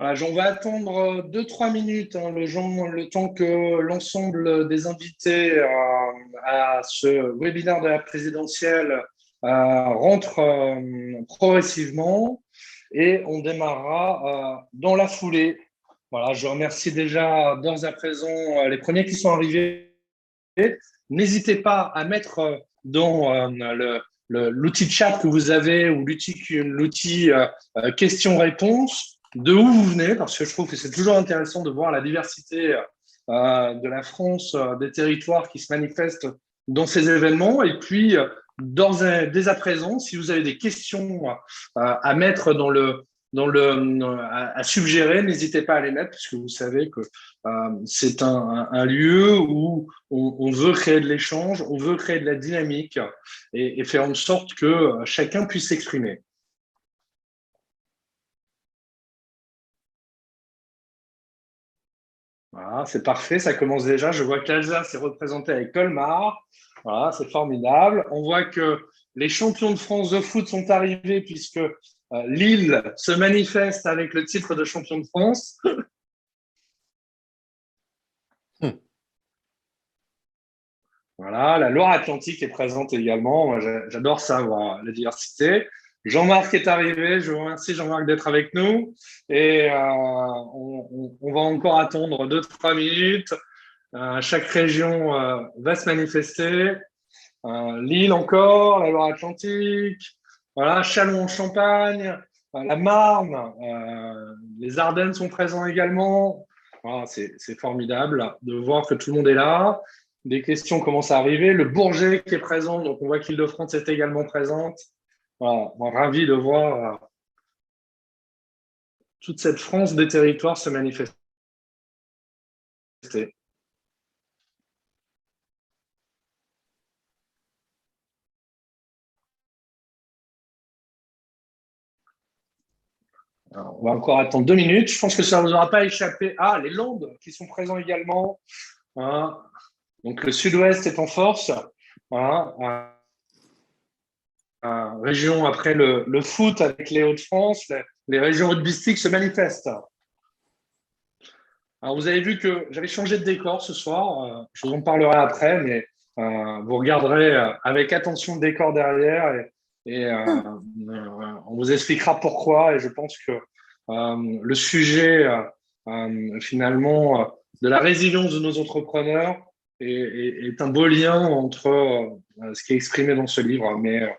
Voilà, on va attendre 2-3 minutes, hein, le temps que l'ensemble des invités à ce webinaire de la présidentielle rentrent progressivement et on démarrera dans la foulée. Voilà, je remercie déjà d'ores à présent les premiers qui sont arrivés. N'hésitez pas à mettre dans l'outil de chat que vous avez ou l'outil questions-réponses de où vous venez, parce que je trouve que c'est toujours intéressant de voir la diversité de la France, des territoires qui se manifestent dans ces événements. Et puis, dès à présent, si vous avez des questions à mettre à suggérer, n'hésitez pas à les mettre, puisque vous savez que c'est un lieu où on veut créer de l'échange, on veut créer de la dynamique et faire en sorte que chacun puisse s'exprimer. Voilà, c'est parfait, ça commence déjà. Je vois qu'Alsace est représentée avec Colmar. Voilà, c'est formidable. On voit que les champions de France de foot sont arrivés puisque Lille se manifeste avec le titre de champion de France. Voilà, la Loire-Atlantique est présente également. Moi, j'adore ça, voir la diversité. Jean-Marc est arrivé. Je vous remercie, Jean-Marc, d'être avec nous. Et on va encore attendre 2-3 minutes. Chaque région va se manifester. Lille encore, la Loire-Atlantique, voilà, Châlons-en-Champagne, la Marne, les Ardennes sont présents également. Voilà, c'est formidable de voir que tout le monde est là. Des questions commencent à arriver. Le Bourget qui est présent, donc on voit qu'Île-de-France est également présente. Voilà, bon, ravi de voir toute cette France des territoires se manifester. Alors, on va encore attendre 2 minutes. Je pense que ça ne vous aura pas échappé. Ah, les Landes qui sont présents également. Voilà. Donc le sud-ouest est en force. Voilà. Région après le foot avec les Hauts-de-France, les régions rugbystiques se manifestent. Alors vous avez vu que j'avais changé de décor ce soir. Je vous en parlerai après, mais vous regarderez avec attention le décor derrière et on vous expliquera pourquoi. Et je pense que le sujet finalement de la résilience de nos entrepreneurs est un beau lien entre ce qui est exprimé dans ce livre. Mais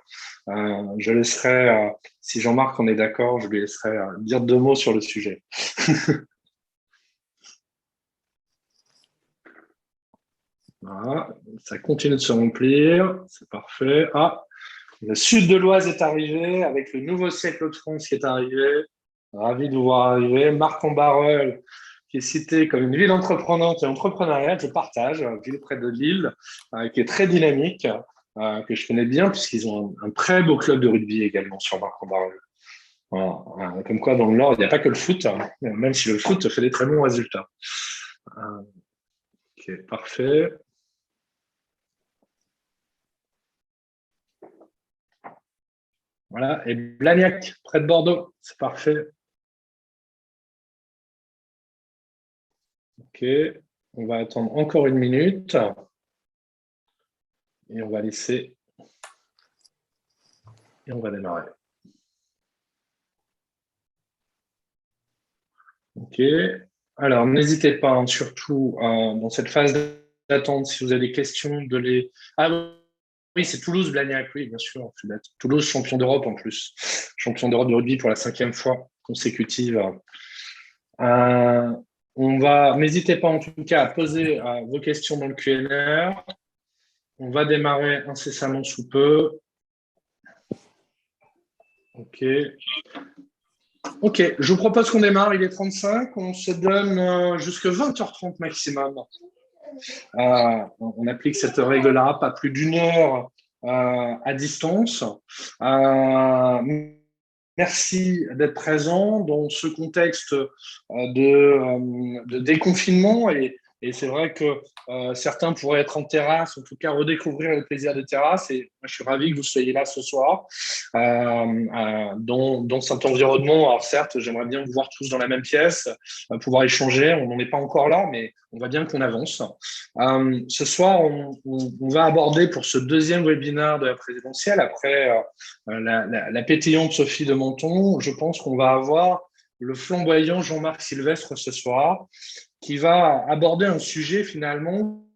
je laisserai, si Jean-Marc en est d'accord, je lui laisserai dire 2 mots sur le sujet. Voilà, ça continue de se remplir, c'est parfait. Ah, le sud de l'Oise est arrivé avec le nouveau siècle de France qui est arrivé. Ravi de vous voir arriver. Marc en Barœul, qui est cité comme une ville entreprenante et entrepreneuriale, je partage, ville près de Lille, qui est très dynamique, que je connais bien, puisqu'ils ont un très beau club de rugby également sur Marc en Barœul. Voilà. Comme quoi, dans le Nord, il n'y a pas que le foot, hein, même si le foot fait des très bons résultats. Ok, parfait. Voilà, et Blagnac, près de Bordeaux, c'est parfait. Ok, on va attendre encore 1 minute et on va laisser et on va démarrer. Ok, alors n'hésitez pas, hein, surtout dans cette phase d'attente, si vous avez des questions, de les. Ah oui, c'est Toulouse, Blagnac, oui, bien sûr. Toulouse, champion d'Europe en plus. Champion d'Europe de rugby pour la 5e fois consécutive. N'hésitez pas en tout cas à poser vos questions dans le Q&A. On va démarrer incessamment sous peu. Ok. Ok, je vous propose qu'on démarre, il est 35, on se donne jusqu'à 20h30 maximum. On applique cette règle-là, pas plus d'1 heure à distance. Merci d'être présent dans ce contexte de déconfinement et Et c'est vrai que certains pourraient être en terrasse, en tout cas redécouvrir le plaisir des terrasses. Et moi, je suis ravi que vous soyez là ce soir dans cet environnement. Alors certes, j'aimerais bien vous voir tous dans la même pièce, pouvoir échanger. On n'en est pas encore là, mais on voit bien qu'on avance. Ce soir, on va aborder pour ce deuxième webinaire de la présidentielle, après la pétillante Sophie de Menton, je pense qu'on va avoir le flamboyant Jean-Marc Sylvestre ce soir, qui va aborder un sujet finalement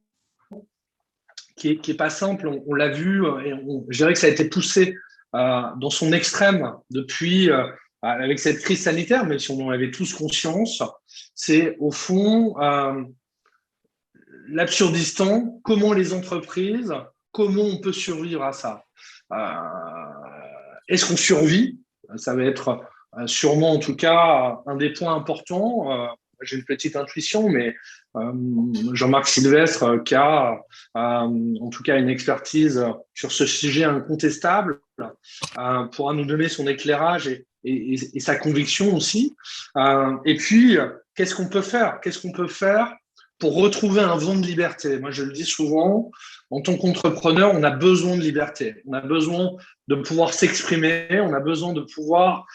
qui est pas simple. On l'a vu, et je dirais que ça a été poussé dans son extrême depuis, avec cette crise sanitaire, même si on en avait tous conscience. C'est au fond l'absurdistan, comment les entreprises, comment on peut survivre à ça. Est-ce qu'on survit? Ça va être sûrement, en tout cas, un des points importants. J'ai une petite intuition, mais Jean-Marc Sylvestre, qui a en tout cas une expertise sur ce sujet incontestable, pourra nous donner son éclairage et sa conviction aussi. Et puis, qu'est-ce qu'on peut faire? Qu'est-ce qu'on peut faire pour retrouver un vent de liberté? Moi, je le dis souvent, en tant qu'entrepreneur, on a besoin de liberté. On a besoin de pouvoir s'exprimer, on a besoin de pouvoir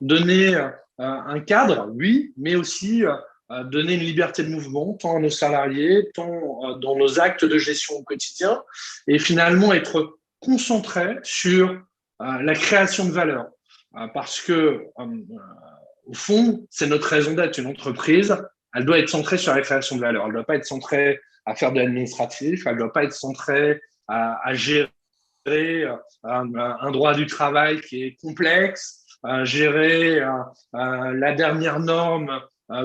donner un cadre, oui, mais aussi donner une liberté de mouvement, tant à nos salariés, tant dans nos actes de gestion au quotidien, et finalement être concentré sur la création de valeur. Parce que, au fond, c'est notre raison d'être. Une entreprise, elle doit être centrée sur la création de valeur. Elle ne doit pas être centrée à faire de l'administratif, elle ne doit pas être centrée à gérer un droit du travail qui est complexe, gérer la dernière norme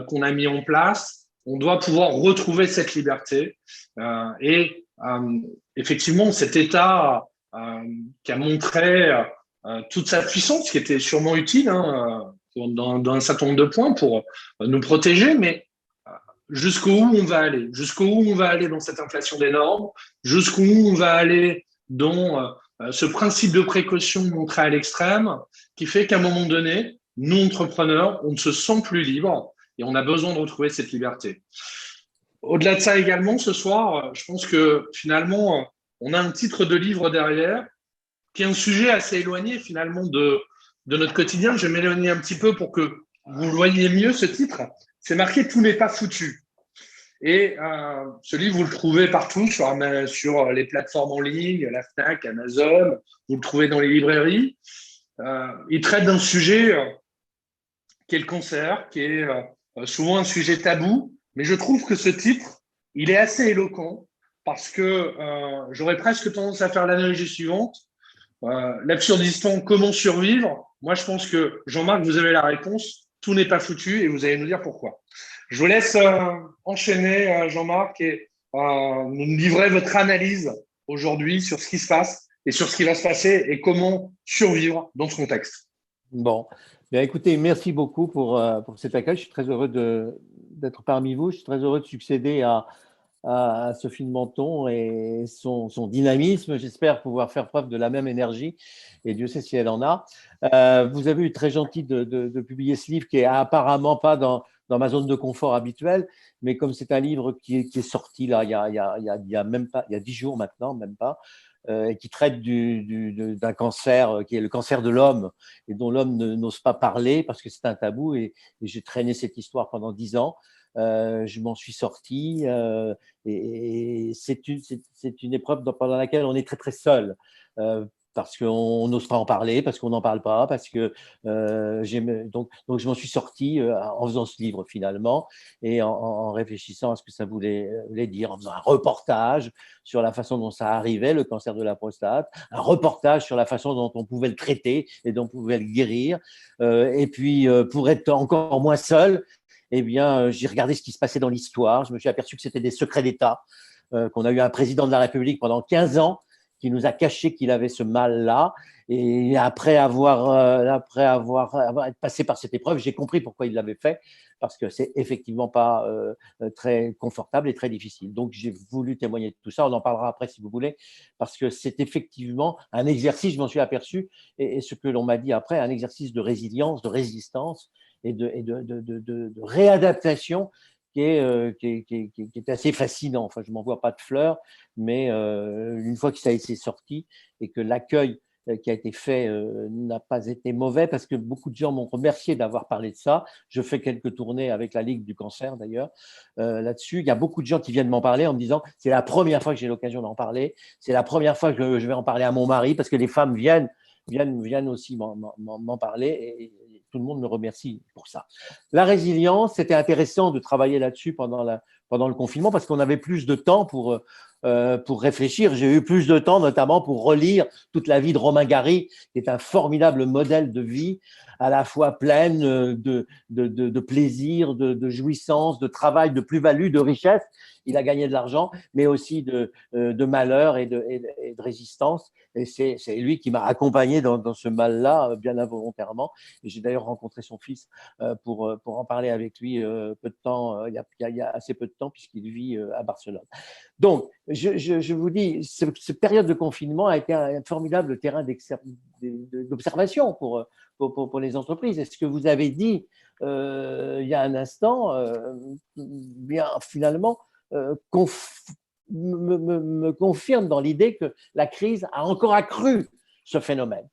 qu'on a mis en place. On doit pouvoir retrouver cette liberté. Et effectivement, cet État qui a montré toute sa puissance, qui était sûrement utile dans un certain nombre de points pour nous protéger, mais jusqu'où on va aller, jusqu'où on va aller dans cette inflation des normes, jusqu'où on va aller dans ce principe de précaution montré à l'extrême, qui fait qu'à un moment donné, nous, entrepreneurs, on ne se sent plus libre et on a besoin de retrouver cette liberté. Au-delà de ça également, ce soir, je pense que finalement, on a un titre de livre derrière, qui est un sujet assez éloigné finalement de notre quotidien. Je vais m'éloigner un petit peu pour que vous voyez mieux ce titre. C'est marqué « Tout n'est pas foutu ». Et ce livre, vous le trouvez partout, sur les plateformes en ligne, la Fnac, Amazon, vous le trouvez dans les librairies. Il traite d'un sujet qui est le cancer, qui est souvent un sujet tabou, mais je trouve que ce titre, il est assez éloquent parce que j'aurais presque tendance à faire l'analogie suivante. L'absurdistan, comment survivre? Moi, je pense que, Jean-Marc, vous avez la réponse. Tout n'est pas foutu et vous allez nous dire pourquoi. Je vous laisse enchaîner, Jean-Marc, et nous livrer votre analyse aujourd'hui sur ce qui se passe et sur ce qui va se passer et comment survivre dans ce contexte. Bon, bien écoutez, merci beaucoup pour cet accueil. Je suis très heureux d'être parmi vous. Je suis très heureux de succéder à Sophie de Menton et son dynamisme. J'espère pouvoir faire preuve de la même énergie et Dieu sait si elle en a. Vous avez eu très gentil de publier ce livre qui est apparemment pas dans ma zone de confort habituelle, mais comme c'est un livre qui est sorti là, il y a même pas, il y a 10 jours maintenant, même pas, et qui traite d'un cancer qui est le cancer de l'homme et dont l'homme n'ose pas parler parce que c'est un tabou et j'ai traîné cette histoire pendant 10 ans. Je m'en suis sorti et c'est une épreuve pendant laquelle on est très très seul parce qu'on n'ose pas en parler, parce qu'on n'en parle pas, parce que donc je m'en suis sorti en faisant ce livre finalement et en réfléchissant à ce que ça voulait dire, en faisant un reportage sur la façon dont ça arrivait, le cancer de la prostate, un reportage sur la façon dont on pouvait le traiter et dont on pouvait le guérir, et puis pour être encore moins seul, eh bien, j'ai regardé ce qui se passait dans l'histoire. Je me suis aperçu que c'était des secrets d'État, qu'on a eu un président de la République pendant 15 ans qui nous a caché qu'il avait ce mal-là. Et après avoir passé par cette épreuve, j'ai compris pourquoi il l'avait fait, parce que c'est effectivement pas très confortable et très difficile. Donc, j'ai voulu témoigner de tout ça. On en parlera après si vous voulez, parce que c'est effectivement un exercice, je m'en suis aperçu, et ce que l'on m'a dit après, un exercice de résilience, de résistance et de réadaptation qui est assez fascinant. Enfin, je ne m'envoie pas de fleurs, mais une fois que ça a été sorti et que l'accueil qui a été fait n'a pas été mauvais, parce que beaucoup de gens m'ont remercié d'avoir parlé de ça. Je fais quelques tournées avec la Ligue du cancer, d'ailleurs, là-dessus. Il y a beaucoup de gens qui viennent m'en parler en me disant « c'est la première fois que j'ai l'occasion d'en parler, c'est la première fois que je vais en parler à mon mari », parce que les femmes viennent aussi m'en parler, et tout le monde me remercie pour ça. La résilience, c'était intéressant de travailler là-dessus pendant le confinement, parce qu'on avait plus de temps pour réfléchir. J'ai eu plus de temps, notamment pour relire toute la vie de Romain Gary, qui est un formidable modèle de vie, à la fois pleine de plaisir, de jouissance, de travail, de plus-value, de richesse. Il a gagné de l'argent, mais aussi de malheur et de résistance. Et c'est lui qui m'a accompagné dans ce mal-là, bien involontairement. Et j'ai d'ailleurs rencontré son fils pour en parler avec lui peu de temps, il y a assez peu de temps, puisqu'il vit à Barcelone. Donc, je vous dis, cette période de confinement a été un formidable terrain d'observation pour les entreprises. Et ce que vous avez dit il y a un instant, bien finalement, me confirme dans l'idée que la crise a encore accru ce phénomène.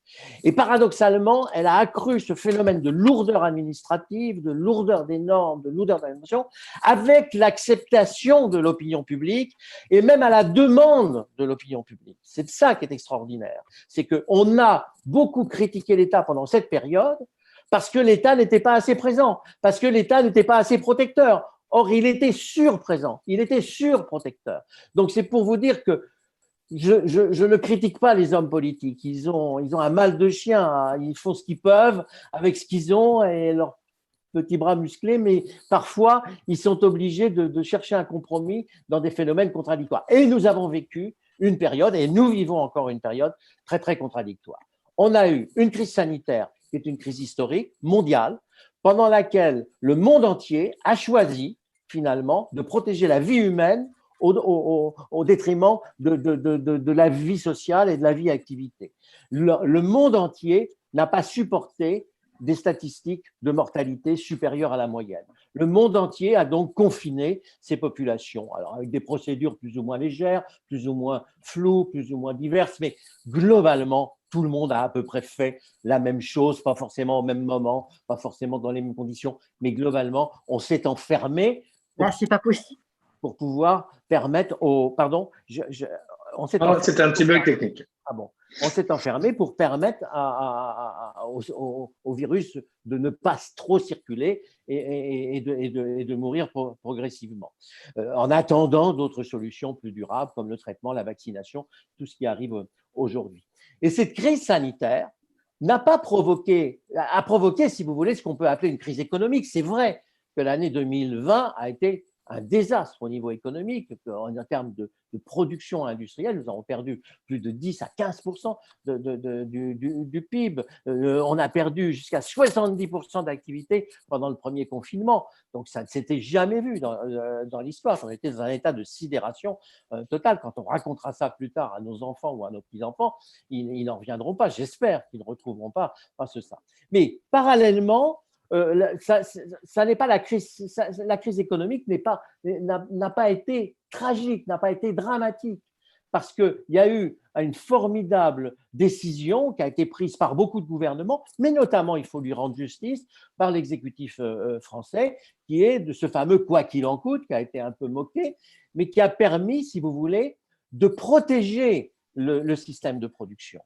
Et paradoxalement, elle a accru ce phénomène de lourdeur administrative, de lourdeur des normes, de lourdeur de l'administration, avec l'acceptation de l'opinion publique et même à la demande de l'opinion publique. C'est ça qui est extraordinaire. C'est qu'on a beaucoup critiqué l'État pendant cette période parce que l'État n'était pas assez présent, parce que l'État n'était pas assez protecteur. Or, il était surprésent, il était surprotecteur. Donc, c'est pour vous dire que je ne critique pas les hommes politiques. Ils ont un mal de chien. Ils font ce qu'ils peuvent avec ce qu'ils ont et leurs petits bras musclés, mais parfois, ils sont obligés de chercher un compromis dans des phénomènes contradictoires. Et nous avons vécu une période, et nous vivons encore une période très, très contradictoire. On a eu une crise sanitaire qui est une crise historique, mondiale, pendant laquelle le monde entier a choisi, finalement, de protéger la vie humaine au détriment de la vie sociale et de la vie activité. Le monde entier n'a pas supporté des statistiques de mortalité supérieures à la moyenne. Le monde entier a donc confiné ses populations, alors avec des procédures plus ou moins légères, plus ou moins floues, plus ou moins diverses, mais globalement, tout le monde a à peu près fait la même chose, pas forcément au même moment, pas forcément dans les mêmes conditions, mais globalement, on s'est enfermé. Là, c'est pas possible. Pour pouvoir permettre aux… Pardon, c'était un petit bug technique. Ah bon, on s'est enfermé pour permettre au virus de ne pas trop circuler et de mourir progressivement. En attendant d'autres solutions plus durables comme le traitement, la vaccination, tout ce qui arrive aujourd'hui. Et cette crise sanitaire a provoqué, si vous voulez, ce qu'on peut appeler une crise économique. C'est vrai que l'année 2020 a été un désastre au niveau économique, en termes de production industrielle. Nous avons perdu plus de 10 à 15% du PIB. On a perdu jusqu'à 70% d'activité pendant le premier confinement. Donc, ça ne s'était jamais vu dans l'histoire. On était dans un état de sidération totale. Quand on racontera ça plus tard à nos enfants ou à nos petits-enfants, ils n'en reviendront pas. J'espère qu'ils ne retrouveront pas ça. Mais parallèlement, ça n'est pas la crise économique n'a pas été tragique, n'a pas été dramatique, parce qu'il y a eu une formidable décision qui a été prise par beaucoup de gouvernements, mais notamment, il faut lui rendre justice, par l'exécutif français, qui est de ce fameux quoi qu'il en coûte, qui a été un peu moqué, mais qui a permis, si vous voulez, de protéger le système de production.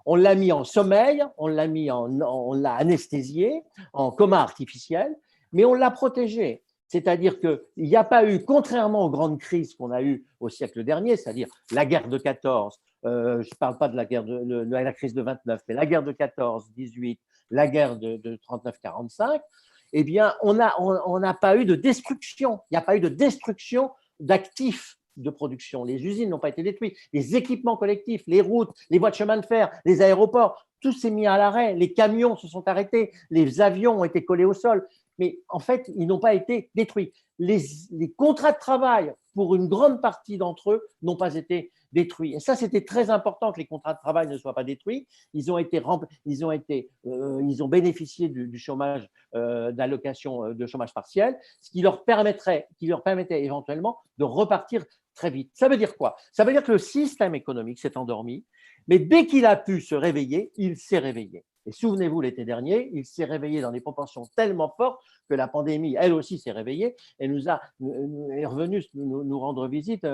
On l'a mis en sommeil, on l'a anesthésié, en coma artificiel, mais on l'a protégé. C'est-à-dire qu'il n'y a pas eu, contrairement aux grandes crises qu'on a eues au siècle dernier, c'est-à-dire la guerre de 14, je ne parle pas de la crise de 29, mais la guerre de 14, 18, la guerre de 39, 45, eh bien, on n'a pas eu de destruction. Il n'y a pas eu de destruction d'actifs de production. Les usines n'ont pas été détruites, les équipements collectifs, les routes, les voies de chemin de fer, les aéroports, tout s'est mis à l'arrêt, les camions se sont arrêtés, les avions ont été collés au sol, mais en fait, ils n'ont pas été détruits. Les contrats de travail, pour une grande partie d'entre eux, n'ont pas été détruits. Et ça, c'était très important que les contrats de travail ne soient pas détruits. Ils ont bénéficié du chômage, d'allocation de chômage partiel, ce qui leur permettait éventuellement de repartir très vite. Ça veut dire quoi? Ça veut dire que le système économique s'est endormi, mais dès qu'il a pu se réveiller, il s'est réveillé. Et souvenez-vous, l'été dernier, il s'est réveillé dans des proportions tellement fortes que la pandémie, elle aussi, s'est réveillée et est revenue nous rendre visite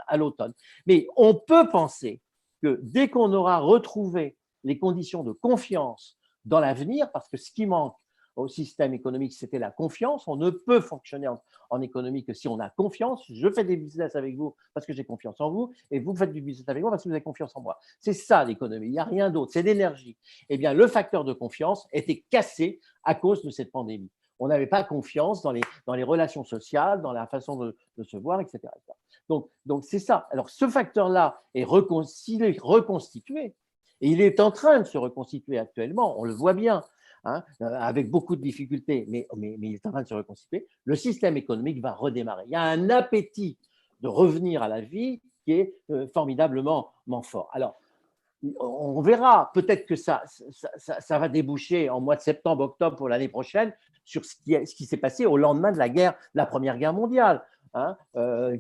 à l'automne. Mais on peut penser que dès qu'on aura retrouvé les conditions de confiance dans l'avenir, parce que ce qui manque au système économique, c'était la confiance. On ne peut fonctionner en économie que si on a confiance. Je fais des business avec vous parce que j'ai confiance en vous et vous faites du business avec moi parce que vous avez confiance en moi. C'est ça l'économie, il n'y a rien d'autre, c'est l'énergie. Eh bien, le facteur de confiance était cassé à cause de cette pandémie. On n'avait pas confiance dans les relations sociales, dans la façon de se voir, etc. Donc c'est ça. Alors, ce facteur-là est reconstitué et il est en train de se reconstituer actuellement, on le voit bien. Avec beaucoup de difficultés, mais il est en train de se reconstituer, le système économique va redémarrer. Il y a un appétit de revenir à la vie qui est formidablement fort. Alors, on verra, peut-être que ça va déboucher en mois de septembre, octobre pour l'année prochaine sur ce qui s'est passé au lendemain de la Première Guerre mondiale,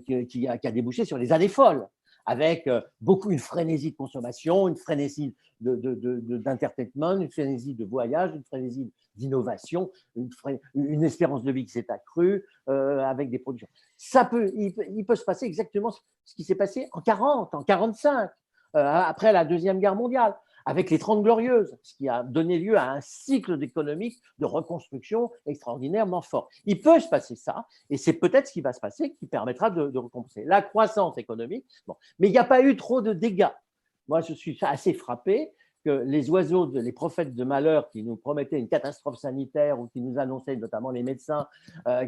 qui a débouché sur les années folles, avec une frénésie de consommation, une frénésie d'entertainment, une frénésie de voyage, une frénésie d'innovation, une espérance de vie qui s'est accrue avec des productions. Il peut se passer exactement ce qui s'est passé en 40, en 45, après la Deuxième Guerre mondiale, avec les 30 Glorieuses, ce qui a donné lieu à un cycle économique de reconstruction extraordinairement fort. Il peut se passer ça, et c'est peut-être ce qui va se passer qui permettra de recompenser la croissance économique. Bon. Mais il n'y a pas eu trop de dégâts. Moi, je suis assez frappé que les oiseaux, les prophètes de malheur qui nous promettaient une catastrophe sanitaire ou qui nous annonçaient, notamment les médecins,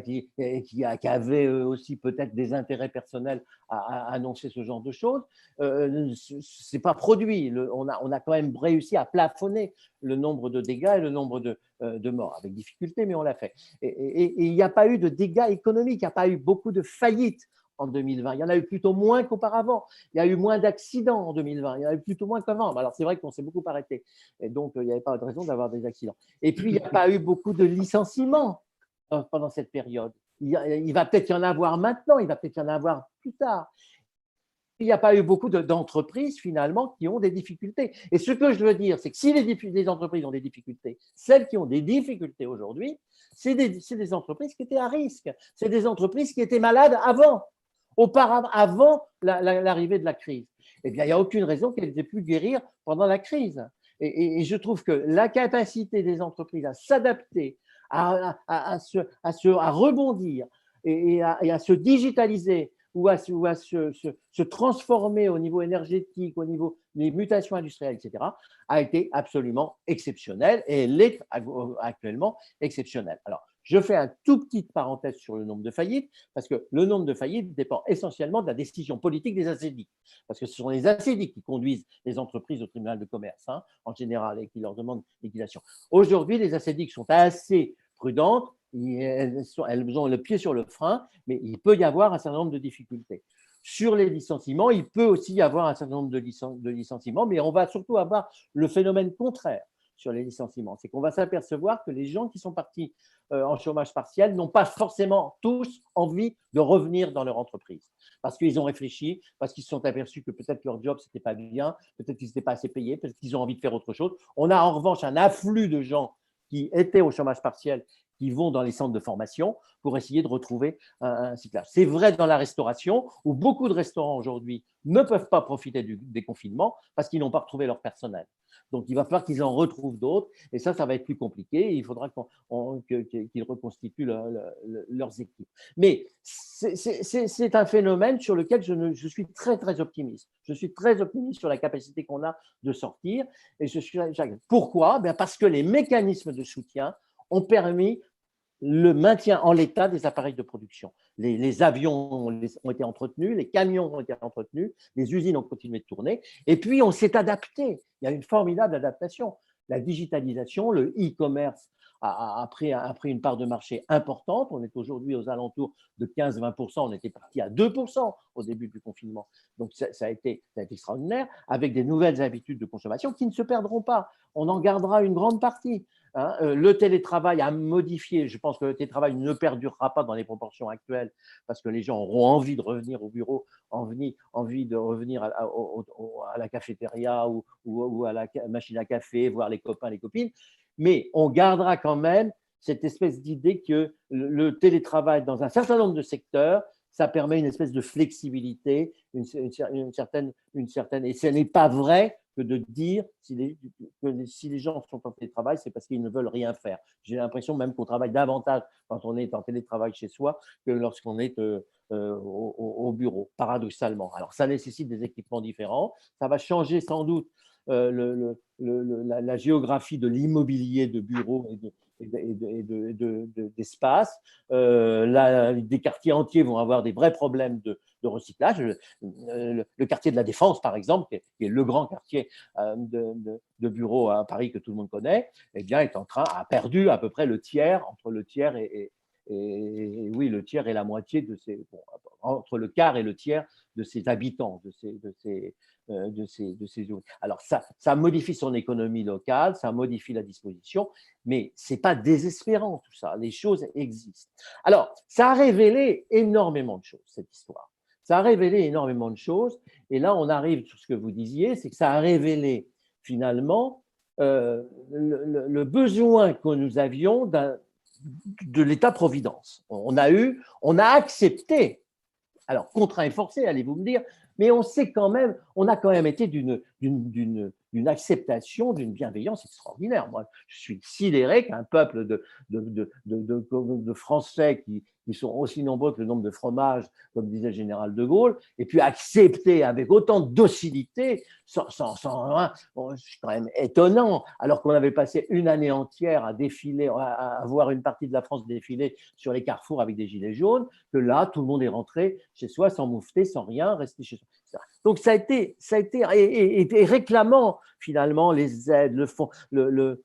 qui avaient aussi peut-être des intérêts personnels à annoncer ce genre de choses, ce n'est pas produit. On a quand même réussi à plafonner le nombre de dégâts et le nombre de morts, avec difficulté, mais on l'a fait. Et il n'y a pas eu de dégâts économiques, il n'y a pas eu beaucoup de faillites en 2020. Il y en a eu plutôt moins qu'auparavant. Il y a eu moins d'accidents en 2020. Il y en a eu plutôt moins qu'avant. Alors, c'est vrai qu'on s'est beaucoup arrêté. Et donc, il n'y avait pas de raison d'avoir des accidents. Et puis, il n'y a pas eu beaucoup de licenciements pendant cette période. Il va peut-être y en avoir maintenant, il va peut-être y en avoir plus tard. Il n'y a pas eu beaucoup d'entreprises, finalement, qui ont des difficultés. Et ce que je veux dire, c'est que si les entreprises ont des difficultés, celles qui ont des difficultés aujourd'hui, c'est des entreprises qui étaient à risque. C'est des entreprises qui étaient malades auparavant, avant l'arrivée de la crise. Eh bien, il n'y a aucune raison qu'elles aient pu guérir pendant la crise. Et je trouve que la capacité des entreprises à s'adapter, à rebondir et à se digitaliser ou à se transformer au niveau énergétique, au niveau des mutations industrielles, etc., a été absolument exceptionnelle et elle est actuellement exceptionnelle. Alors, je fais un tout petite parenthèse sur le nombre de faillites, parce que le nombre de faillites dépend essentiellement de la décision politique des assédiques. Parce que ce sont les assédiques qui conduisent les entreprises au tribunal de commerce, en général, et qui leur demandent liquidation. Aujourd'hui, les assédiques sont assez prudentes, elles ont le pied sur le frein, mais il peut y avoir un certain nombre de difficultés. Sur les licenciements, il peut aussi y avoir un certain nombre de licenciements, mais on va surtout avoir le phénomène contraire sur les licenciements. C'est qu'on va s'apercevoir que les gens qui sont partis en chômage partiel n'ont pas forcément tous envie de revenir dans leur entreprise. Parce qu'ils ont réfléchi, parce qu'ils se sont aperçus que peut-être leur job, ce n'était pas bien, peut-être qu'ils n'étaient pas assez payés, peut-être qu'ils ont envie de faire autre chose. On a en revanche un afflux de gens qui étaient au chômage partiel, qui vont dans les centres de formation pour essayer de retrouver un cyclage. C'est vrai dans la restauration, où beaucoup de restaurants aujourd'hui ne peuvent pas profiter des confinements parce qu'ils n'ont pas retrouvé leur personnel. Donc, il va falloir qu'ils en retrouvent d'autres, et ça va être plus compliqué. Il faudra qu'ils reconstituent leurs équipes. Mais c'est un phénomène sur lequel je suis très, très optimiste. Je suis très optimiste sur la capacité qu'on a de sortir. Et pourquoi ? Parce que les mécanismes de soutien ont permis le maintien en l'état des appareils de production. Les avions ont été entretenus, les camions ont été entretenus, les usines ont continué de tourner, et puis on s'est adapté. Il y a une formidable adaptation. La digitalisation, le e-commerce a pris une part de marché importante. On est aujourd'hui aux alentours de 15-20%. On était parti à 2% au début du confinement. Donc, ça a été extraordinaire, avec des nouvelles habitudes de consommation qui ne se perdront pas. On en gardera une grande partie. Le télétravail a modifié. Je pense que le télétravail ne perdurera pas dans les proportions actuelles parce que les gens auront envie de revenir au bureau, envie de revenir à la cafétéria ou à la machine à café, voir les copains, les copines. Mais on gardera quand même cette espèce d'idée que le télétravail dans un certain nombre de secteurs, ça permet une espèce de flexibilité, une certaine, et ce n'est pas vrai que de dire que si les gens sont en télétravail, c'est parce qu'ils ne veulent rien faire. J'ai l'impression même qu'on travaille davantage quand on est en télétravail chez soi que lorsqu'on est au bureau, paradoxalement. Alors, ça nécessite des équipements différents. Ça va changer sans doute la géographie de l'immobilier de bureaux d'espace. Des quartiers entiers vont avoir des vrais problèmes de recyclage. Le quartier de la Défense, par exemple, qui est le grand quartier de bureaux à Paris que tout le monde connaît, eh bien, a perdu à peu près le tiers, entre le tiers oui, le tiers et la moitié entre le quart et le tiers de ses habitants, de ses Alors, ça modifie son économie locale, ça modifie la disposition, mais ce n'est pas désespérant tout ça. Les choses existent. Alors, ça a révélé énormément de choses, cette histoire. Ça a révélé énormément de choses. Et là, on arrive sur ce que vous disiez, c'est que ça a révélé finalement le besoin que nous avions de l'État-providence. On a accepté, alors contraint et forcé, allez-vous me dire, mais on a quand même été d'une acceptation, d'une bienveillance extraordinaire. Moi, je suis sidéré qu'un peuple de Français qui sont aussi nombreux que le nombre de fromages, comme disait le général de Gaulle, ait pu accepter avec autant de docilité, c'est quand même étonnant, alors qu'on avait passé une année entière à défiler, à voir une partie de la France défiler sur les carrefours avec des gilets jaunes, que là, tout le monde est rentré chez soi sans moufter, sans rien, resté chez soi. Donc, ça a été et réclamant finalement les aides, le fonds de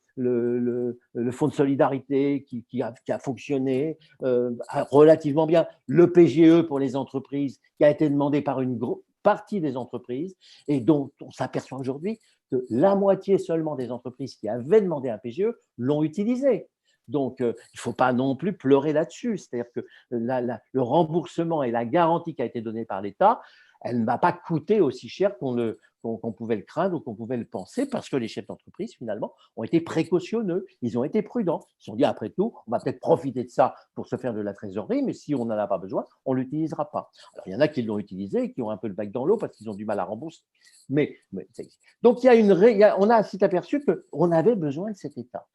solidarité qui a fonctionné relativement bien, le PGE pour les entreprises qui a été demandé par une partie des entreprises et dont on s'aperçoit aujourd'hui que la moitié seulement des entreprises qui avaient demandé un PGE l'ont utilisé. Donc, il ne faut pas non plus pleurer là-dessus. C'est-à-dire que le remboursement et la garantie qui a été donnée par l'État, elle ne va pas coûter aussi cher qu'on pouvait le craindre ou qu'on pouvait le penser, parce que les chefs d'entreprise, finalement, ont été précautionneux, ils ont été prudents. Ils se sont dit, après tout, on va peut-être profiter de ça pour se faire de la trésorerie, mais si on n'en a pas besoin, on ne l'utilisera pas. Alors, il y en a qui l'ont utilisé et qui ont un peu le bec dans l'eau parce qu'ils ont du mal à rembourser. Donc, on a s'est aperçu qu'on avait besoin de cet État.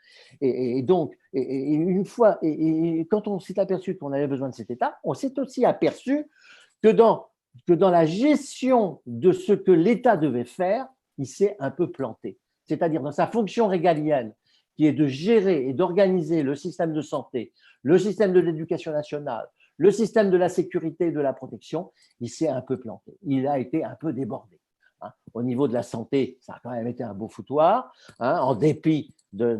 Et donc, quand on s'est aperçu qu'on avait besoin de cet État, on s'est aussi aperçu que dans la gestion de ce que l'État devait faire, il s'est un peu planté. C'est-à-dire dans sa fonction régalienne, qui est de gérer et d'organiser le système de santé, le système de l'éducation nationale, le système de la sécurité et de la protection, il s'est un peu planté. Il a été un peu débordé. Au niveau de la santé, ça a quand même été un beau foutoir, en dépit de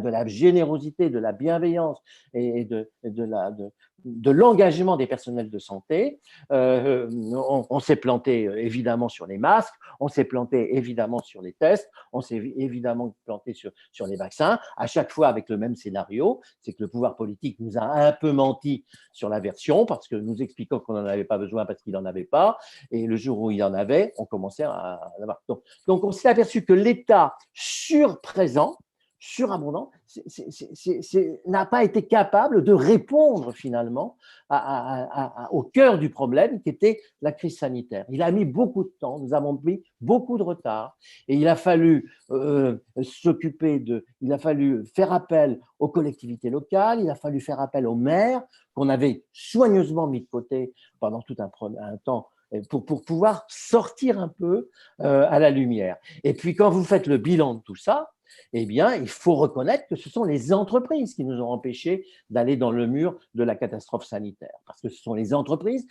la générosité, de la bienveillance et de l'engagement des personnels de santé. On s'est planté évidemment sur les masques, on s'est planté évidemment sur les tests, on s'est évidemment planté sur les vaccins, à chaque fois avec le même scénario, c'est que le pouvoir politique nous a un peu menti sur la version, parce que nous expliquons qu'on n'en avait pas besoin parce qu'il n'en avait pas, et le jour où il en avait, on commençait à en avoir. Donc on s'est aperçu que l'État surprésent, surabondant, n'a pas été capable de répondre finalement au cœur du problème qui était la crise sanitaire. Il a mis beaucoup de temps, nous avons mis beaucoup de retard et il a fallu il a fallu faire appel aux collectivités locales, il a fallu faire appel aux maires qu'on avait soigneusement mis de côté pendant tout un temps pour pouvoir sortir un peu à la lumière. Et puis quand vous faites le bilan de tout ça, eh bien, il faut reconnaître que ce sont les entreprises qui nous ont empêchés d'aller dans le mur de la catastrophe sanitaire. Parce que ce sont les entreprises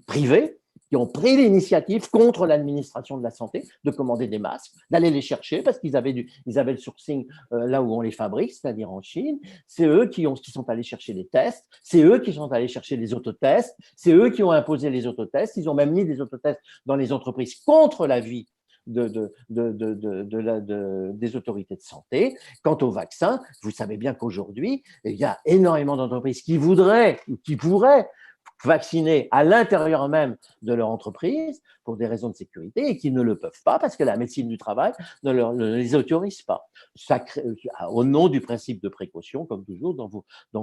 privées qui ont pris l'initiative contre l'administration de la santé de commander des masques, d'aller les chercher parce qu'ils avaient, ils avaient le sourcing là où on les fabrique, c'est-à-dire en Chine. C'est eux qui sont allés chercher les tests, c'est eux qui sont allés chercher les autotests, c'est eux qui ont imposé les autotests. Ils ont même mis des autotests dans les entreprises contre l'avis des autorités de santé. Quant au vaccin, vous savez bien qu'aujourd'hui, il y a énormément d'entreprises qui voudraient ou qui pourraient vacciner à l'intérieur même de leur entreprise pour des raisons de sécurité et qui ne le peuvent pas parce que la médecine du travail ne les autorise pas. Ça crée, au nom du principe de précaution, comme toujours, dont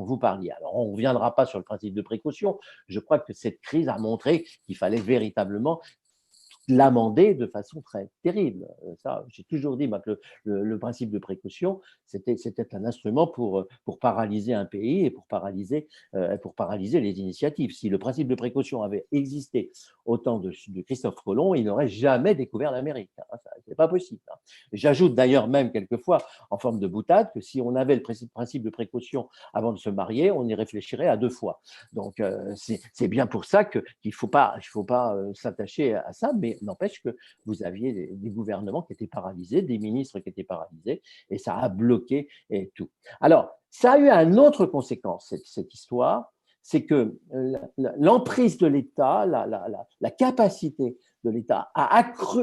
vous parliez. Alors, on ne reviendra pas sur le principe de précaution. Je crois que cette crise a montré qu'il fallait véritablement l'amender de façon très terrible. Ça, j'ai toujours dit moi, que le principe de précaution, c'était un instrument pour paralyser un pays et pour paralyser les initiatives. Si le principe de précaution avait existé au temps de Christophe Colomb, il n'aurait jamais découvert l'Amérique. Ce n'est pas possible. J'ajoute d'ailleurs même quelquefois, en forme de boutade, que si on avait le principe de précaution avant de se marier, on y réfléchirait à 2 fois. Donc, c'est bien pour ça qu'il ne faut pas s'attacher à ça, mais n'empêche que vous aviez des gouvernements qui étaient paralysés, des ministres qui étaient paralysés, et ça a bloqué et tout. Alors, ça a eu une autre conséquence, cette histoire, c'est que l'emprise de l'État, la capacité de l'État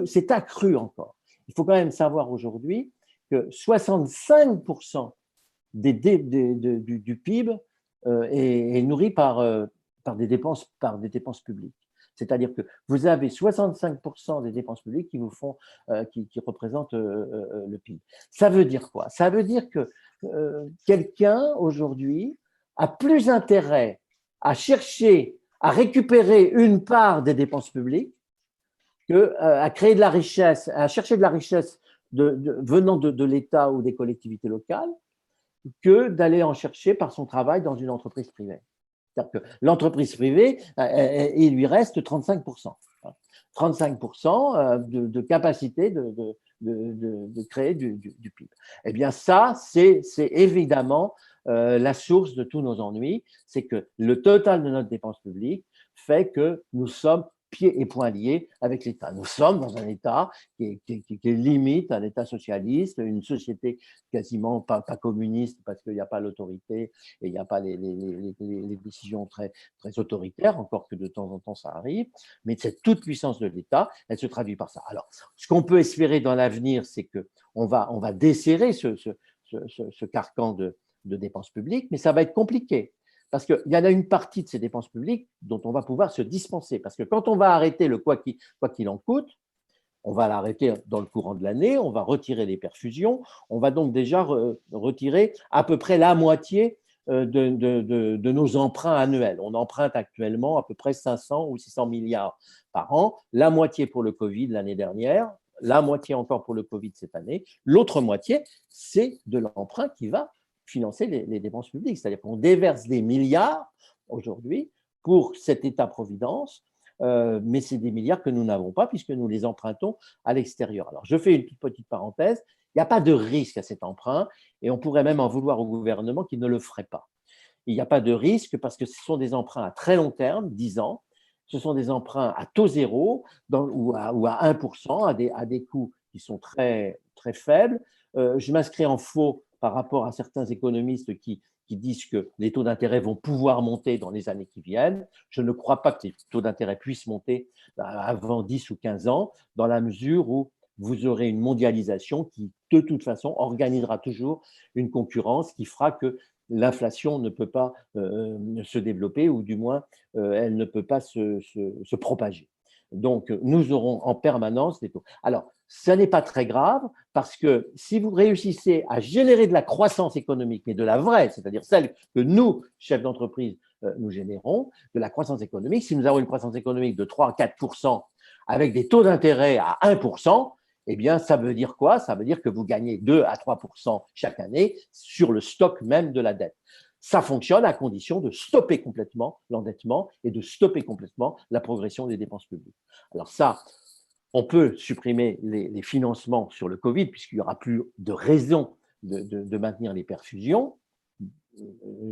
s'est accrue encore. Il faut quand même savoir aujourd'hui que 65% du PIB est nourri par des dépenses publiques. C'est-à-dire que vous avez 65% des dépenses publiques qui représentent le PIB. Ça veut dire quoi? Ça veut dire que quelqu'un aujourd'hui a plus intérêt à chercher à récupérer une part des dépenses publiques qu'à créer de la richesse, à chercher de la richesse venant de l'État ou des collectivités locales, que d'aller en chercher par son travail dans une entreprise privée. C'est-à-dire que l'entreprise privée, il lui reste 35%. 35% de capacité de créer du PIB. Eh bien, ça, c'est évidemment la source de tous nos ennuis. C'est que le total de notre dépense publique fait que nous sommes pieds et poings liés avec l'État. Nous sommes dans un État qui est limite un État socialiste, une société quasiment pas communiste parce qu'il n'y a pas l'autorité et il n'y a pas les décisions très autoritaires, encore que de temps en temps ça arrive, mais cette toute puissance de l'État, elle se traduit par ça. Alors, ce qu'on peut espérer dans l'avenir, c'est qu'on va desserrer ce carcan de dépenses publiques, mais ça va être compliqué. Parce qu'il y en a une partie de ces dépenses publiques dont on va pouvoir se dispenser. Parce que quand on va arrêter le quoi qu'il en coûte, on va l'arrêter dans le courant de l'année, on va retirer les perfusions, on va donc déjà retirer à peu près la moitié de nos emprunts annuels. On emprunte actuellement à peu près 500 ou 600 milliards par an, la moitié pour le Covid l'année dernière, la moitié encore pour le Covid cette année, l'autre moitié, c'est de l'emprunt qui va financer les dépenses publiques. C'est-à-dire qu'on déverse des milliards aujourd'hui pour cet État-providence, mais c'est des milliards que nous n'avons pas puisque nous les empruntons à l'extérieur. Alors, je fais une toute petite parenthèse. Il n'y a pas de risque à cet emprunt et on pourrait même en vouloir au gouvernement qui ne le ferait pas. Il n'y a pas de risque parce que ce sont des emprunts à très long terme, 10 ans. Ce sont des emprunts à taux zéro ou à 1%, à des coûts qui sont très, très faibles. Je m'inscris en faux par rapport à certains économistes qui disent que les taux d'intérêt vont pouvoir monter dans les années qui viennent. Je ne crois pas que les taux d'intérêt puissent monter avant 10 ou 15 ans, dans la mesure où vous aurez une mondialisation qui, de toute façon, organisera toujours une concurrence qui fera que l'inflation ne peut pas se développer, ou du moins, elle ne peut pas se propager. Donc, nous aurons en permanence des taux. Alors, ça n'est pas très grave parce que si vous réussissez à générer de la croissance économique, mais de la vraie, c'est-à-dire celle que nous, chefs d'entreprise, nous générons, de la croissance économique, si nous avons une croissance économique de 3 à 4% avec des taux d'intérêt à 1%, eh bien, ça veut dire quoi? Ça veut dire que vous gagnez 2 à 3% chaque année sur le stock même de la dette. Ça fonctionne à condition de stopper complètement l'endettement et de stopper complètement la progression des dépenses publiques. Alors ça, on peut supprimer les financements sur le Covid puisqu'il n'y aura plus de raison de maintenir les perfusions,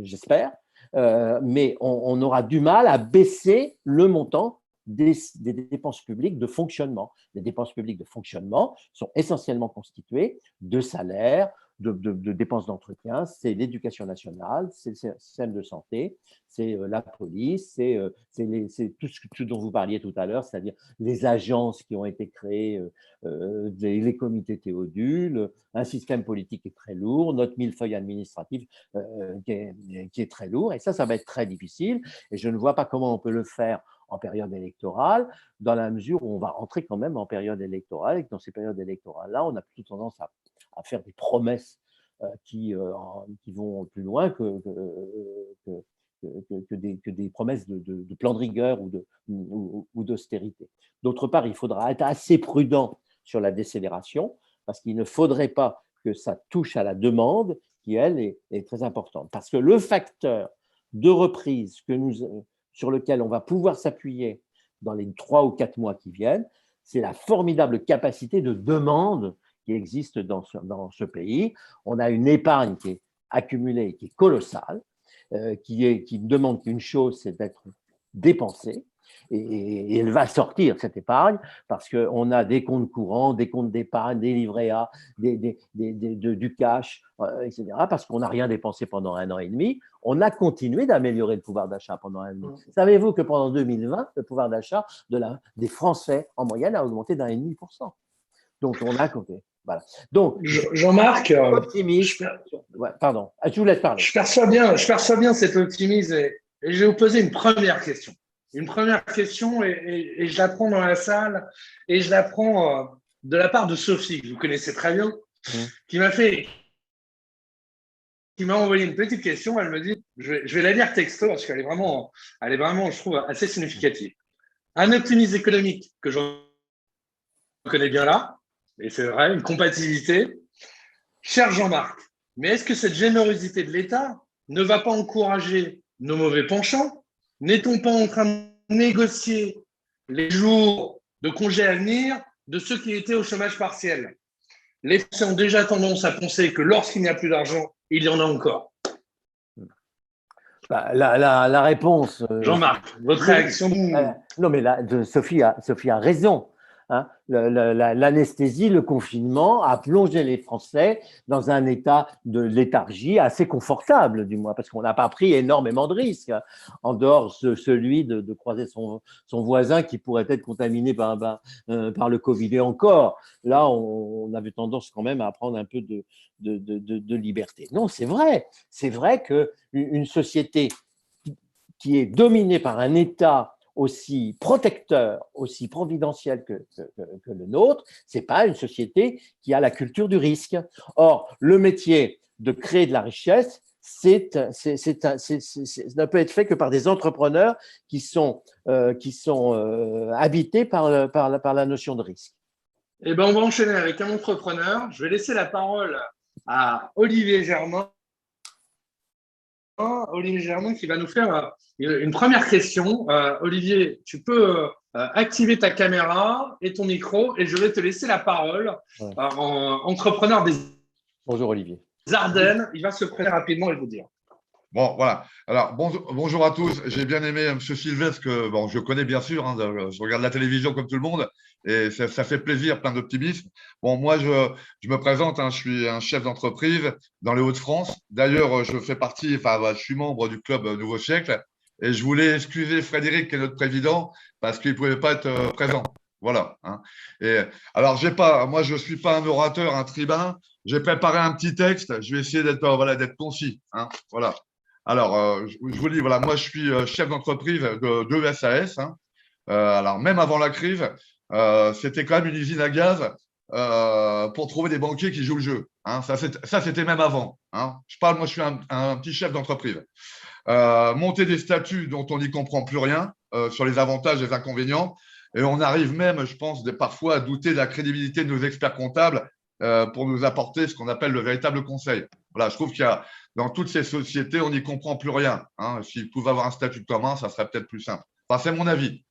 j'espère, mais on aura du mal à baisser le montant des dépenses publiques de fonctionnement. Les dépenses publiques de fonctionnement sont essentiellement constituées de salaires, de dépenses d'entretien, c'est l'éducation nationale, c'est le système de santé, c'est la police, c'est tout ce dont vous parliez tout à l'heure, c'est-à-dire les agences qui ont été créées, les comités Théodule, un système politique qui est très lourd, notre millefeuille administratif qui est très lourd, et ça va être très difficile, et je ne vois pas comment on peut le faire en période électorale, dans la mesure où on va rentrer quand même en période électorale, et que dans ces périodes électorales-là, on a plutôt tendance à faire des promesses qui vont plus loin que des promesses de plan de rigueur ou d'austérité. D'autre part, il faudra être assez prudent sur la décélération, parce qu'il ne faudrait pas que ça touche à la demande, qui, elle, est très importante. Parce que le facteur de reprise sur lequel on va pouvoir s'appuyer dans les 3 ou 4 mois qui viennent, c'est la formidable capacité de demande qui existe dans ce pays. On a une épargne qui est accumulée, qui est colossale, qui ne demande qu'une chose, c'est d'être dépensée. Et elle va sortir, cette épargne, parce qu'on a des comptes courants, des comptes d'épargne, des livrets A, du cash, etc. Parce qu'on n'a rien dépensé pendant 1 an et demi. On a continué d'améliorer le pouvoir d'achat pendant 1 an et demi. Savez-vous que pendant 2020, le pouvoir d'achat des Français, en moyenne, a augmenté d'1,5%. Donc, on a compté. Voilà. Donc, Jean-Marc, optimiste. Ouais, pardon, je vous laisse parler. Je perçois bien cet optimisme et je vais vous poser une première question. Une première question et je la prends dans la salle et je la prends de la part de Sophie, que vous connaissez très bien, qui m'a envoyé une petite question. Elle me dit, je vais la lire texto parce qu'elle est vraiment, je trouve, assez significative. Un optimisme économique que je connais bien là, et c'est vrai, une compatibilité. Cher Jean-Marc, mais est-ce que cette générosité de l'État ne va pas encourager nos mauvais penchants? N'est-on pas en train de négocier les jours de congés à venir de ceux qui étaient au chômage partiel? Les Français ont déjà tendance à penser que lorsqu'il n'y a plus d'argent, il y en a encore. La réponse… Jean-Marc, votre réaction? Non, mais Sophie a raison. Hein, l'anesthésie, le confinement a plongé les Français dans un état de léthargie assez confortable, du moins, parce qu'on n'a pas pris énormément de risques, hein, en dehors de celui de croiser son voisin qui pourrait être contaminé par le Covid. Et encore, là, on avait tendance quand même à prendre un peu de liberté. Non, c'est vrai qu'une société qui est dominée par un État aussi protecteur, aussi providentiel que le nôtre, ce n'est pas une société qui a la culture du risque. Or, le métier de créer de la richesse, ne peut être fait que par des entrepreneurs qui sont habités par la notion de risque. Eh bien, on va enchaîner avec un entrepreneur. Je vais laisser la parole à Olivier Germain. Olivier Germain qui va nous faire une première question. Olivier, tu peux activer ta caméra et ton micro et je vais te laisser la parole. Entrepreneur des Bonjour Olivier. Ardennes, il va se présenter rapidement et vous dire. Bon, voilà. Alors, bonjour à tous. J'ai bien aimé M. Sylvestre, que je connais bien sûr. Hein, je regarde la télévision comme tout le monde et ça fait plaisir, plein d'optimisme. Bon, moi, je me présente. Hein, je suis un chef d'entreprise dans les Hauts-de-France. D'ailleurs, je suis membre du club Nouveau Siècle et je voulais excuser Frédéric, qui est notre président, parce qu'il ne pouvait pas être présent. Voilà. Hein. Et alors, moi, je ne suis pas un orateur, un tribun. J'ai préparé un petit texte. Je vais essayer d'être concis. Hein, voilà. Alors, je vous dis, voilà, moi, je suis chef d'entreprise de SAS. Hein. Alors, même avant la crise, c'était quand même une usine à gaz pour trouver des banquiers qui jouent le jeu. Hein. Ça, c'était même avant. Hein. Moi, je suis un petit chef d'entreprise. Monter des statuts dont on n'y comprend plus rien sur les avantages et les inconvénients. Et on arrive même, je pense, parfois à douter de la crédibilité de nos experts comptables pour nous apporter ce qu'on appelle le véritable conseil. Voilà, je trouve qu'il y a dans toutes ces sociétés, on n'y comprend plus rien. Hein. S'ils pouvaient avoir un statut commun, ça serait peut-être plus simple. Enfin, c'est mon avis.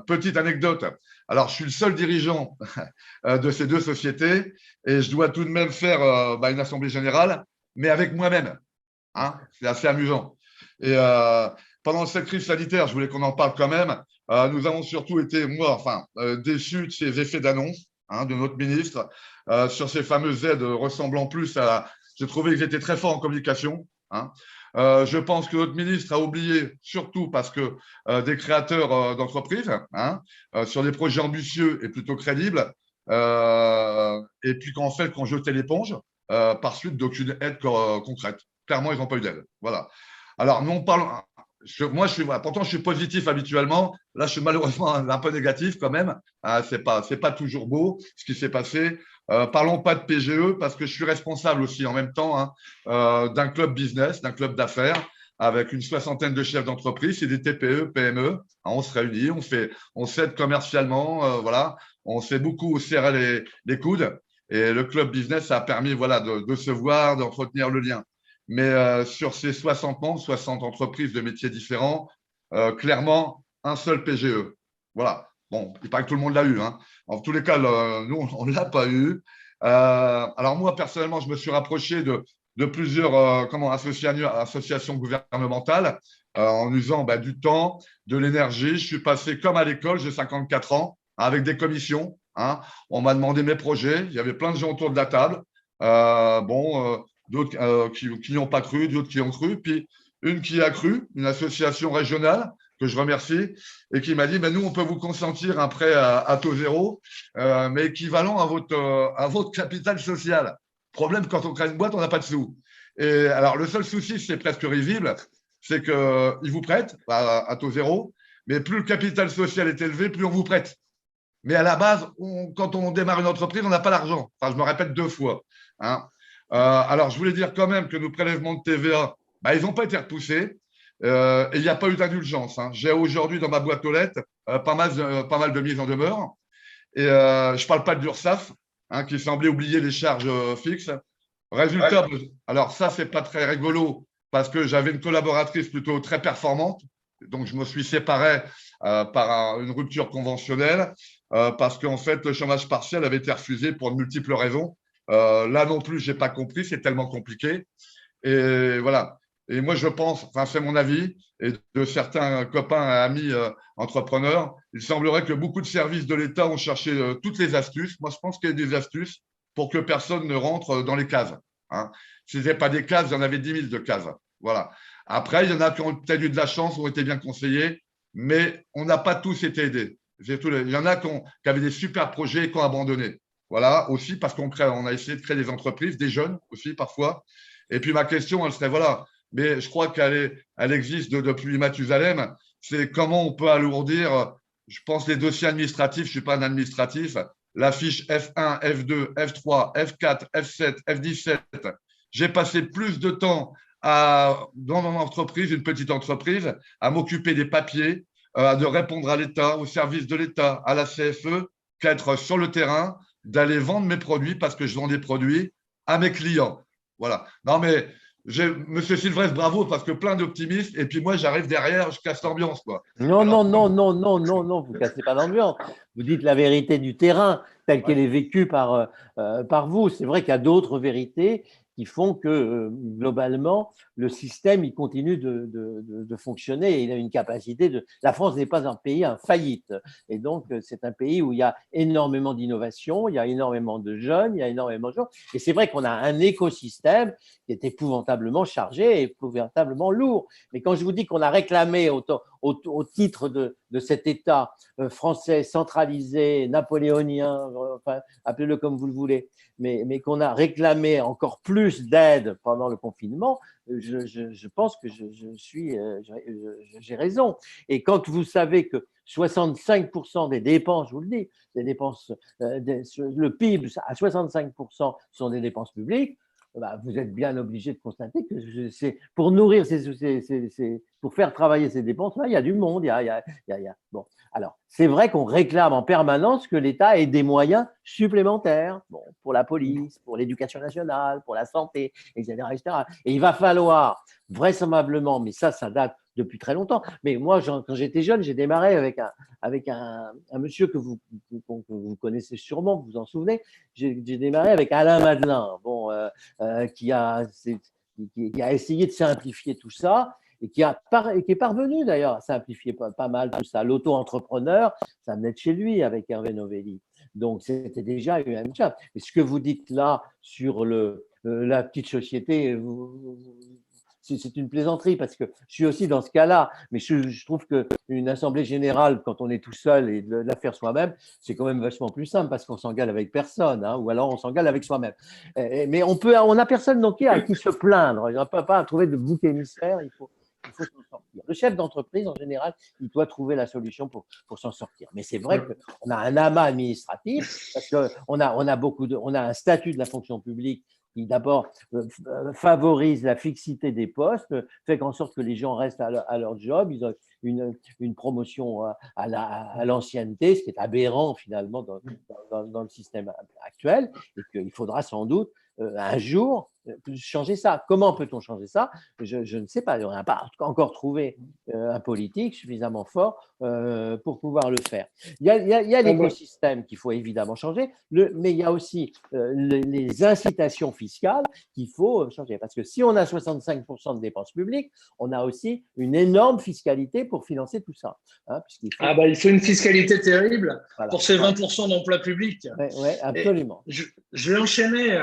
Petite anecdote. Alors, je suis le seul dirigeant de ces deux sociétés et je dois tout de même faire une assemblée générale, mais avec moi-même. Hein. C'est assez amusant. Et pendant cette crise sanitaire, je voulais qu'on en parle quand même. Nous avons surtout été, moi, enfin, déçus de ces effets d'annonce de notre ministre sur ces fameuses aides ressemblant plus à… J'ai trouvé qu'ils étaient très forts en communication. Je pense que notre ministre a oublié, surtout parce que des créateurs d'entreprises sur des projets ambitieux et plutôt crédibles, et puis qu'en fait, qu'on jetait l'éponge par suite d'aucune aide concrète. Clairement, ils n'ont pas eu d'aide. Voilà. Alors, nous, on parle… Moi, pourtant, je suis positif habituellement. Là, je suis malheureusement un peu négatif quand même. C'est pas toujours beau ce qui s'est passé. Parlons pas de PGE parce que je suis responsable aussi en même temps d'un club business, d'un club d'affaires avec une soixantaine de chefs d'entreprise. C'est des TPE, PME. On se réunit, on s'aide commercialement, voilà. On s'est beaucoup serré les coudes. Et le club business a permis voilà, de se voir, d'entretenir le lien. Mais sur ces 60 membres, 60 entreprises de métiers différents, clairement, un seul PGE. Voilà. Bon, il paraît que tout le monde l'a eu. En tous les cas, nous, on ne l'a pas eu. Alors moi, personnellement, je me suis rapproché de plusieurs associations gouvernementales en usant du temps, de l'énergie. Je suis passé comme à l'école, j'ai 54 ans, avec des commissions. On m'a demandé mes projets. Il y avait plein de gens autour de la table. D'autres qui n'y ont pas cru, d'autres qui ont cru. Puis une qui a cru, une association régionale que je remercie, et qui m'a dit nous, on peut vous consentir un prêt à taux zéro, mais équivalent à votre capital social. Problème, quand on crée une boîte, on n'a pas de sous. Et alors, le seul souci, c'est presque risible, c'est qu'ils vous prêtent à taux zéro, mais plus le capital social est élevé, plus on vous prête. Mais à la base, quand on démarre une entreprise, on n'a pas l'argent. Enfin, je me répète 2 fois. Alors, je voulais dire quand même que nos prélèvements de TVA, ils n'ont pas été repoussés et il n'y a pas eu d'indulgence. J'ai aujourd'hui dans ma boîte aux lettres pas mal de mises en demeure. Et je ne parle pas de l'URSSAF, qui semblait oublier les charges fixes. Résultat, alors ça, ce n'est pas très rigolo parce que j'avais une collaboratrice plutôt très performante. Donc, je me suis séparé par une rupture conventionnelle parce qu'en fait, le chômage partiel avait été refusé pour de multiples raisons. Là non plus, je n'ai pas compris, c'est tellement compliqué. Et voilà. Et moi, je pense, enfin, c'est mon avis, et de certains copains et amis entrepreneurs, il semblerait que beaucoup de services de l'État ont cherché toutes les astuces. Moi, je pense qu'il y a des astuces pour que personne ne rentre dans les cases. Si ce n'était pas des cases, il y en avait 10 000 de cases. Voilà. Après, il y en a qui ont peut-être eu de la chance, ont été bien conseillés, mais on n'a pas tous été aidés. Il y en a qui avaient des super projets et qui ont abandonné. Voilà, aussi parce qu'on a essayé de créer des entreprises, des jeunes aussi parfois. Et puis ma question, elle serait, voilà, mais je crois qu'elle existe depuis Mathusalem, c'est comment on peut alourdir, je pense, les dossiers administratifs, je ne suis pas un administratif, la fiche F1, F2, F3, F4, F7, F17. J'ai passé plus de temps dans mon entreprise, une petite entreprise, à m'occuper des papiers, de répondre à l'État, au service de l'État, à la CFE, qu'à être sur le terrain, d'aller vendre mes produits parce que je vends des produits à mes clients. Voilà. Non, mais Monsieur Sylvestre, bravo, parce que plein d'optimistes. Et puis moi, j'arrive derrière, je casse l'ambiance, quoi. Non, non, non, non, non, non, non, vous ne cassez pas l'ambiance. Vous dites la vérité du terrain telle qu'elle est vécue par vous. C'est vrai qu'il y a d'autres vérités qui font que globalement, le système il continue de fonctionner et il a une capacité de… La France n'est pas un pays en faillite. Et donc, c'est un pays où il y a énormément d'innovation, il y a énormément de jeunes, il y a énormément de gens. Et c'est vrai qu'on a un écosystème qui est épouvantablement chargé et épouvantablement lourd. Mais quand je vous dis qu'on a réclamé au titre de cet État français centralisé, napoléonien, enfin, appelez-le comme vous le voulez, mais qu'on a réclamé encore plus d'aide pendant le confinement, je pense que j'ai raison. Et quand vous savez que 65% des dépenses, je vous le dis, des dépenses, le PIB à 65% sont des dépenses publiques, vous êtes bien obligé de constater que pour nourrir pour faire travailler ces dépenses, là, il y a du monde. Bon. Alors, c'est vrai qu'on réclame en permanence que l'État ait des moyens supplémentaires pour la police, pour l'éducation nationale, pour la santé, etc., etc. Et il va falloir vraisemblablement, mais ça date depuis très longtemps. Mais moi, quand j'étais jeune, j'ai démarré avec un monsieur que vous connaissez sûrement, vous vous en souvenez. J'ai démarré avec Alain Madelin, qui a essayé de simplifier tout ça. et qui est parvenu d'ailleurs à simplifier pas mal tout ça. L'auto-entrepreneur, ça venait de chez lui avec Hervé Novelli. Donc, c'était déjà une chose. Et ce que vous dites là sur la petite société, c'est une plaisanterie parce que je suis aussi dans ce cas-là, mais je trouve qu'une assemblée générale, quand on est tout seul et de la faire soi-même, c'est quand même vachement plus simple parce qu'on s'engale avec personne, hein, ou alors on s'engale avec soi-même. Mais on n'a personne donc à qui se plaindre, il n'y a pas à trouver de bouc émissaire, il faut s'en sortir. Le chef d'entreprise, en général, il doit trouver la solution pour s'en sortir. Mais c'est vrai qu'on a un amas administratif parce qu'on a un statut de la fonction publique qui d'abord favorise la fixité des postes, fait en sorte que les gens restent à leur job, ils ont une promotion à l'ancienneté, ce qui est aberrant finalement dans le système actuel, et qu'il faudra sans doute un jour changer ça. Comment peut-on changer ça? Je ne sais pas, on n'a pas encore trouvé un politique suffisamment fort pour pouvoir le faire. Il y a l'écosystème qu'il faut évidemment changer, mais il y a aussi les incitations fiscales qu'il faut changer. Parce que si on a 65% de dépenses publiques, on a aussi une énorme fiscalité pour financer tout ça. Hein, il faut une fiscalité terrible pour ces 20% d'emplois publics. Oui, absolument. Je vais enchaîner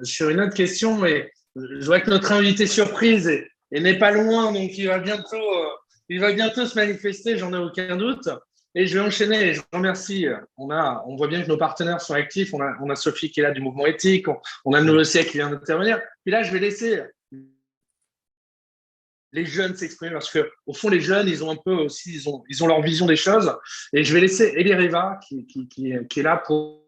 sur une autre question. Et je vois que notre invité surprise n'est pas loin, donc il va bientôt se manifester, j'en ai aucun doute. Et je vais enchaîner, et je vous remercie. On voit bien que nos partenaires sont actifs. On a Sophie qui est là du mouvement éthique. On a Nouveau Siècle qui vient d'intervenir. Puis là, je vais laisser les jeunes s'exprimer parce qu'au fond, les jeunes, ils ont un peu aussi, ils ont leur vision des choses. Et je vais laisser Elie Riva qui est là pour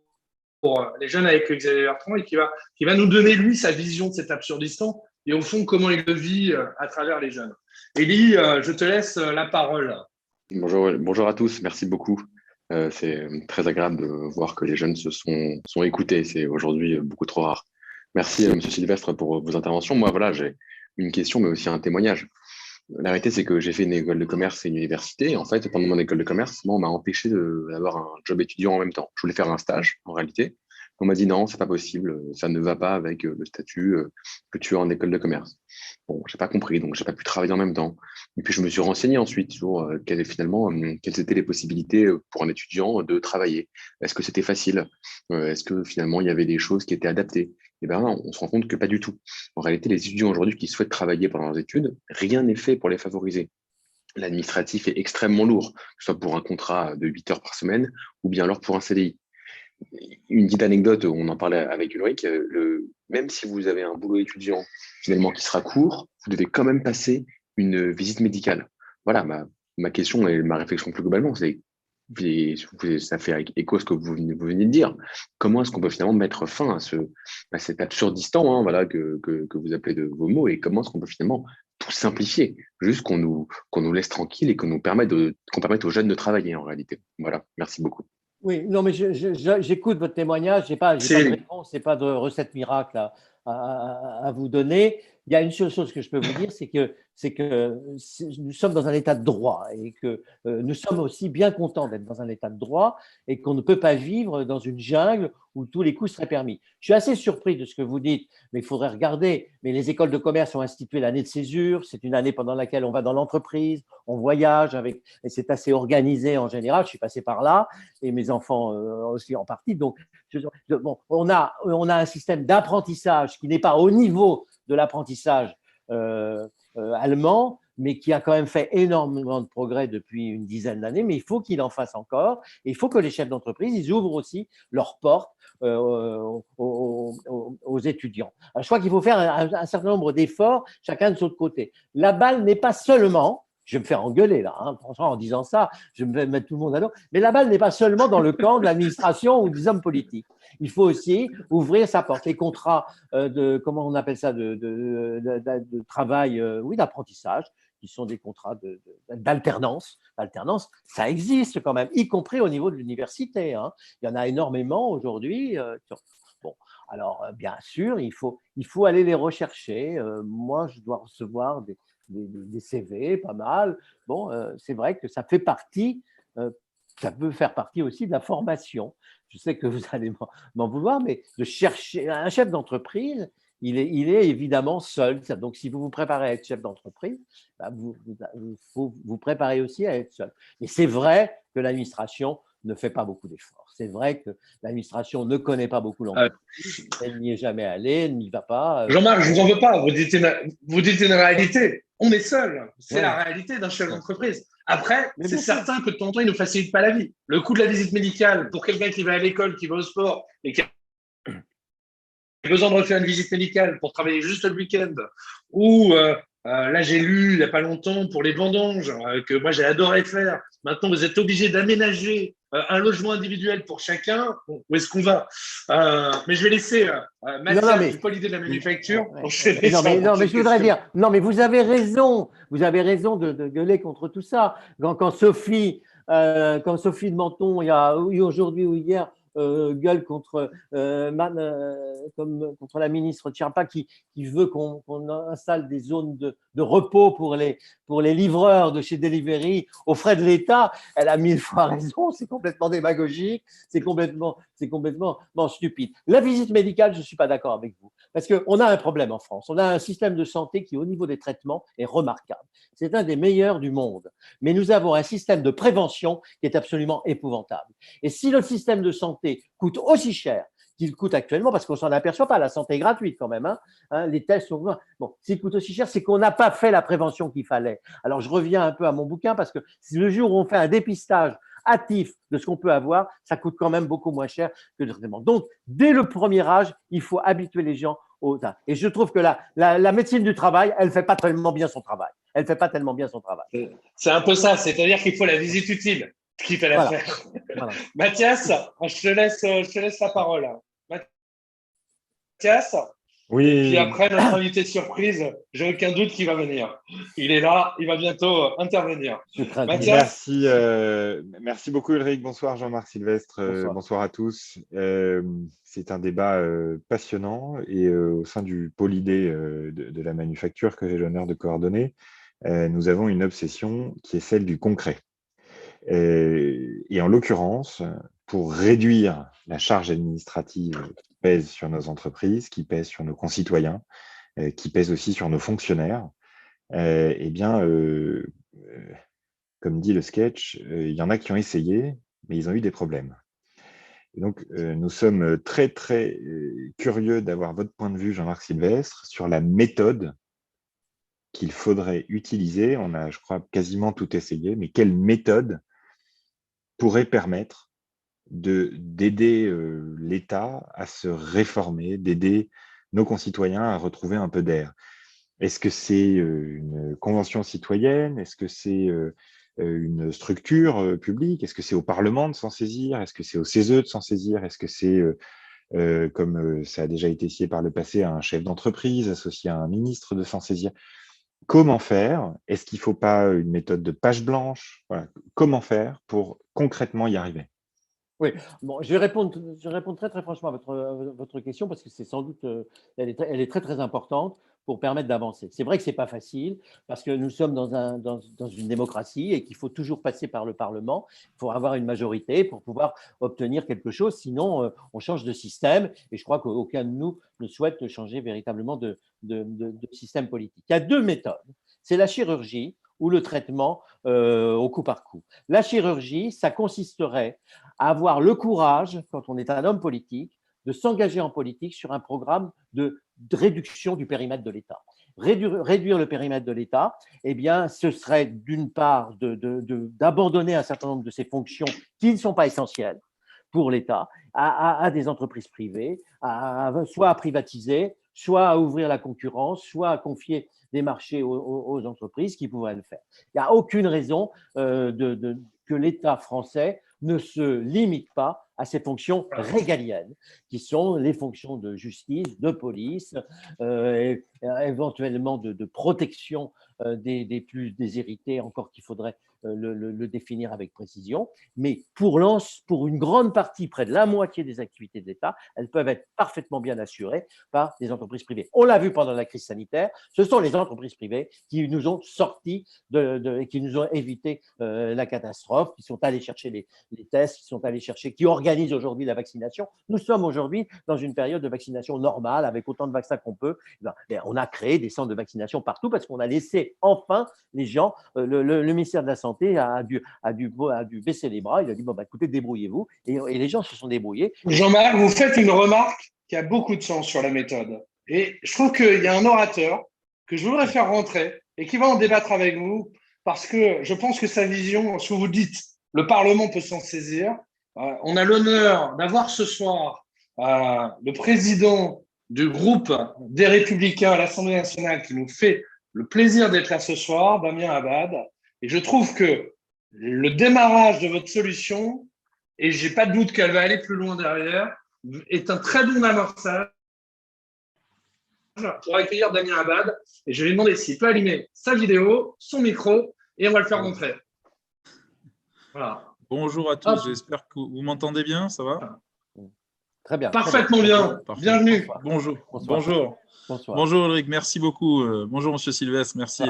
les jeunes avec Xavier Bertrand et qui va nous donner, lui, sa vision de cet absurdistan et au fond, comment il le vit à travers les jeunes. Elie, je te laisse la parole. Bonjour à tous, merci beaucoup. C'est très agréable de voir que les jeunes se sont écoutés. C'est aujourd'hui beaucoup trop rare. Merci, M. Sylvestre, pour vos interventions. Moi, voilà, j'ai une question, mais aussi un témoignage. La réalité, c'est que j'ai fait une école de commerce et une université. En fait, pendant mon école de commerce, moi, on m'a empêché d'avoir un job étudiant en même temps. Je voulais faire un stage, en réalité. On m'a dit non, c'est pas possible, ça ne va pas avec le statut que tu as en école de commerce. Bon, j'ai pas compris, donc j'ai pas pu travailler en même temps. Et puis je me suis renseigné ensuite sur quelles étaient les possibilités pour un étudiant de travailler. Est-ce que c'était facile? Est-ce que finalement il y avait des choses qui étaient adaptées? Eh bien, on se rend compte que pas du tout. En réalité, les étudiants aujourd'hui qui souhaitent travailler pendant leurs études, rien n'est fait pour les favoriser. L'administratif est extrêmement lourd, que ce soit pour un contrat de 8 heures par semaine ou bien alors pour un CDI. Une petite anecdote, on en parlait avec Ulrich, même si vous avez un boulot étudiant finalement qui sera court, vous devez quand même passer une visite médicale. Voilà, ma question et ma réflexion plus globalement, c'est, ça fait écho à ce que vous venez de dire, comment est-ce qu'on peut finalement mettre fin à cet absurdistan, hein, voilà, que vous appelez de vos mots, et comment est-ce qu'on peut finalement tout simplifier, juste qu'on nous laisse tranquille et qu'on permette aux jeunes de travailler en réalité. Voilà, merci beaucoup. Oui, non, mais j'écoute votre témoignage. J'ai pas de réponse, c'est pas de recette miracle à vous donner. Il y a une seule chose que je peux vous dire, c'est que nous sommes dans un état de droit et que nous sommes aussi bien contents d'être dans un état de droit et qu'on ne peut pas vivre dans une jungle où tous les coups seraient permis. Je suis assez surpris de ce que vous dites, mais il faudrait regarder. Mais les écoles de commerce ont institué l'année de césure. C'est une année pendant laquelle on va dans l'entreprise, on voyage et c'est assez organisé en général. Je suis passé par là et mes enfants aussi en partie. Donc, on a un système d'apprentissage qui n'est pas au niveau de l'apprentissage allemand, mais qui a quand même fait énormément de progrès depuis une dizaine d'années, mais il faut qu'il en fasse encore. Et il faut que les chefs d'entreprise, ils ouvrent aussi leurs portes aux étudiants. Alors, je crois qu'il faut faire un certain nombre d'efforts, chacun de son côté. La balle n'est pas seulement, je vais me faire engueuler là, hein, franchement, en disant ça, je vais mettre tout le monde à dos, mais la balle n'est pas seulement dans le camp de l'administration ou des hommes politiques. Il faut aussi ouvrir sa porte. Les contrats comment on appelle ça, de travail, oui, d'apprentissage, qui sont des contrats d'alternance. L'alternance, ça existe quand même, y compris au niveau de l'université. Hein. Il y en a énormément aujourd'hui. Bon, alors, bien sûr, il faut aller les rechercher. Moi, je dois recevoir des CV, pas mal. Bon, c'est vrai que ça fait partie, ça peut faire partie aussi de la formation. Je sais que vous allez m'en vouloir, mais de chercher un chef d'entreprise, il est évidemment seul. Donc, si vous vous préparez à être chef d'entreprise, bah, faut vous préparer aussi à être seul. Mais c'est vrai que l'administration ne fait pas beaucoup d'efforts. C'est vrai que l'administration ne connaît pas beaucoup l'entreprise, elle n'y est jamais allée, elle n'y va pas. Jean-Marc, je vous en veux pas. Vous dites une réalité. On est seul. C'est Ouais. la réalité d'un chef d'entreprise. Après, Mais c'est bien sûr. certain que de temps en temps, il ne facilite pas la vie. Le coût de la visite médicale pour quelqu'un qui va à l'école, qui va au sport et qui a besoin de refaire une visite médicale pour travailler juste le week-end, ou là j'ai lu il n'y a pas longtemps pour les vendanges, que moi j'ai adoré faire. Maintenant vous êtes obligé d'aménager un logement individuel pour chacun. Bon, où est-ce qu'on va? Mais je vais laisser Mathias du pôle idée de la manufacture. Non, mais je voudrais dire, non, mais vous avez raison de gueuler contre tout ça. Quand Sophie de Menton, il y a aujourd'hui ou hier, gueule contre la ministre Tchiapa qui veut qu'on installe des zones de repos pour les livreurs de chez Delivery aux frais de l'État. Elle a 1000 fois raison, c'est complètement démagogique, c'est complètement stupide. La visite médicale, je ne suis pas d'accord avec vous, parce qu'on a un problème en France. On a un système de santé qui, au niveau des traitements, est remarquable. C'est un des meilleurs du monde. Mais nous avons un système de prévention qui est absolument épouvantable. Et si le système de santé coûte aussi cher qu'il coûte actuellement, parce qu'on ne s'en aperçoit pas, la santé est gratuite quand même, les tests sont… Bon, s'il coûte aussi cher, c'est qu'on n'a pas fait la prévention qu'il fallait. Alors, je reviens un peu à mon bouquin, parce que le jour où on fait un dépistage hâtif de ce qu'on peut avoir, ça coûte quand même beaucoup moins cher que le traitement. Donc, dès le premier âge, il faut habituer les gens au… Et je trouve que la médecine du travail, elle ne fait pas tellement bien son travail. Elle ne fait pas tellement bien son travail. C'est un peu ça, c'est-à-dire qu'il faut la visite utile qui fait l'affaire. Voilà. Mathias, je te laisse la parole. Mathias? Oui. Et puis après, notre invité de surprise, j'ai aucun doute qu'il va venir. Il est là, il va bientôt intervenir. Mathias? Merci beaucoup Ulrich. Bonsoir Jean-Marc Sylvestre. Bonsoir à tous. C'est un débat passionnant et au sein du pôle idée de la manufacture que j'ai l'honneur de coordonner, nous avons une obsession qui est celle du concret. Et en l'occurrence, pour réduire la charge administrative qui pèse sur nos entreprises, qui pèse sur nos concitoyens, qui pèse aussi sur nos fonctionnaires, eh bien, comme dit le sketch, il y en a qui ont essayé, mais ils ont eu des problèmes. Et donc, nous sommes très, très curieux d'avoir votre point de vue, Jean-Marc Sylvestre, sur la méthode qu'il faudrait utiliser. On a, je crois, quasiment tout essayé, mais quelle méthode pourrait permettre d'aider l'État à se réformer, d'aider nos concitoyens à retrouver un peu d'air? Est-ce que c'est une convention citoyenne? Est-ce que c'est une structure publique? Est-ce que c'est au Parlement de s'en saisir? Est-ce que c'est au CESE de s'en saisir? Est-ce que c'est, comme ça a déjà été essayé par le passé, à un chef d'entreprise associé à un ministre de s'en saisir? Comment faire? Est-ce qu'il ne faut pas une méthode de page blanche? Voilà. Comment faire pour concrètement y arriver? Oui, bon, je vais répondre très, très franchement à votre question, parce que c'est sans doute, elle est très, très importante pour permettre d'avancer. C'est vrai que ce n'est pas facile, parce que nous sommes dans une démocratie et qu'il faut toujours passer par le Parlement. Il faut avoir une majorité pour pouvoir obtenir quelque chose, sinon on change de système, et je crois qu'aucun de nous ne souhaite changer véritablement de système politique. Il y a deux méthodes. C'est la chirurgie ou le traitement au coup par coup. La chirurgie, ça consisterait à avoir le courage, quand on est un homme politique, de s'engager en politique sur un programme de réduction du périmètre de l'État. Réduire le périmètre de l'État, eh bien, ce serait d'une part d'abandonner un certain nombre de ces fonctions qui ne sont pas essentielles pour l'État à des entreprises privées, soit à privatiser, soit à ouvrir la concurrence, soit à confier des marchés aux entreprises qui pourraient le faire. Il n'y a aucune raison que l'État français ne se limite pas à ces fonctions régaliennes, qui sont les fonctions de justice, de police, éventuellement de protection des plus déshérités, encore qu'il faudrait le définir avec précision. Mais pour une grande partie, près de la moitié des activités de l'État, elles peuvent être parfaitement bien assurées par des entreprises privées. On l'a vu pendant la crise sanitaire, ce sont les entreprises privées qui nous ont sortis qui nous ont évité la catastrophe, qui sont allés chercher les tests, qui organisent aujourd'hui la vaccination. Nous sommes aujourd'hui dans une période de vaccination normale, avec autant de vaccins qu'on peut. On a créé des centres de vaccination partout parce qu'on a laissé enfin les gens, le ministère de la Santé a dû baisser les bras, il a dit, écoutez, débrouillez-vous, et les gens se sont débrouillés. Jean-Marc, vous faites une remarque qui a beaucoup de sens sur la méthode. Et je trouve qu'il y a un orateur que je voudrais faire rentrer et qui va en débattre avec vous, parce que je pense que sa vision, ce que vous dites, le Parlement peut s'en saisir. On a l'honneur d'avoir ce soir le président du groupe des Républicains à l'Assemblée nationale qui nous fait le plaisir d'être là ce soir, Damien Abad. Et je trouve que le démarrage de votre solution, et je n'ai pas de doute qu'elle va aller plus loin derrière, est un très bon amorçage pour accueillir Damien Abad. Et je vais lui demander s'il peut allumer sa vidéo, son micro, et on va le faire rentrer. Voilà. Bonjour à tous, j'espère que vous m'entendez bien, ça va? Très bien. Parfaitement bien. Parfait. Bienvenue. Bonjour. Bonsoir. Bonjour. Bonsoir. Bonjour Ulrich, merci beaucoup. Bonjour Monsieur Sylvestre, merci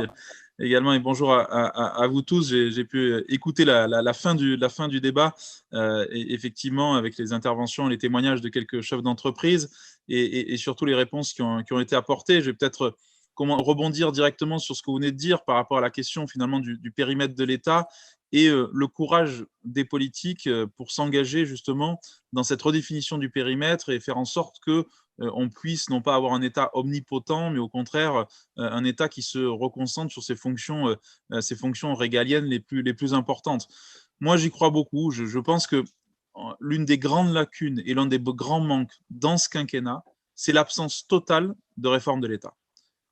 également et bonjour à vous tous. J'ai pu écouter la fin du débat, et effectivement avec les interventions, les témoignages de quelques chefs d'entreprise et surtout les réponses qui ont été apportées. Je vais peut-être rebondir directement sur ce que vous venez de dire par rapport à la question finalement du périmètre de l'État et le courage des politiques pour s'engager justement dans cette redéfinition du périmètre et faire en sorte que on puisse non pas avoir un État omnipotent, mais au contraire un État qui se reconcentre sur ses fonctions régaliennes les plus importantes. Moi, j'y crois beaucoup. Je pense que l'une des grandes lacunes et l'un des grands manques dans ce quinquennat, c'est l'absence totale de réforme de l'État.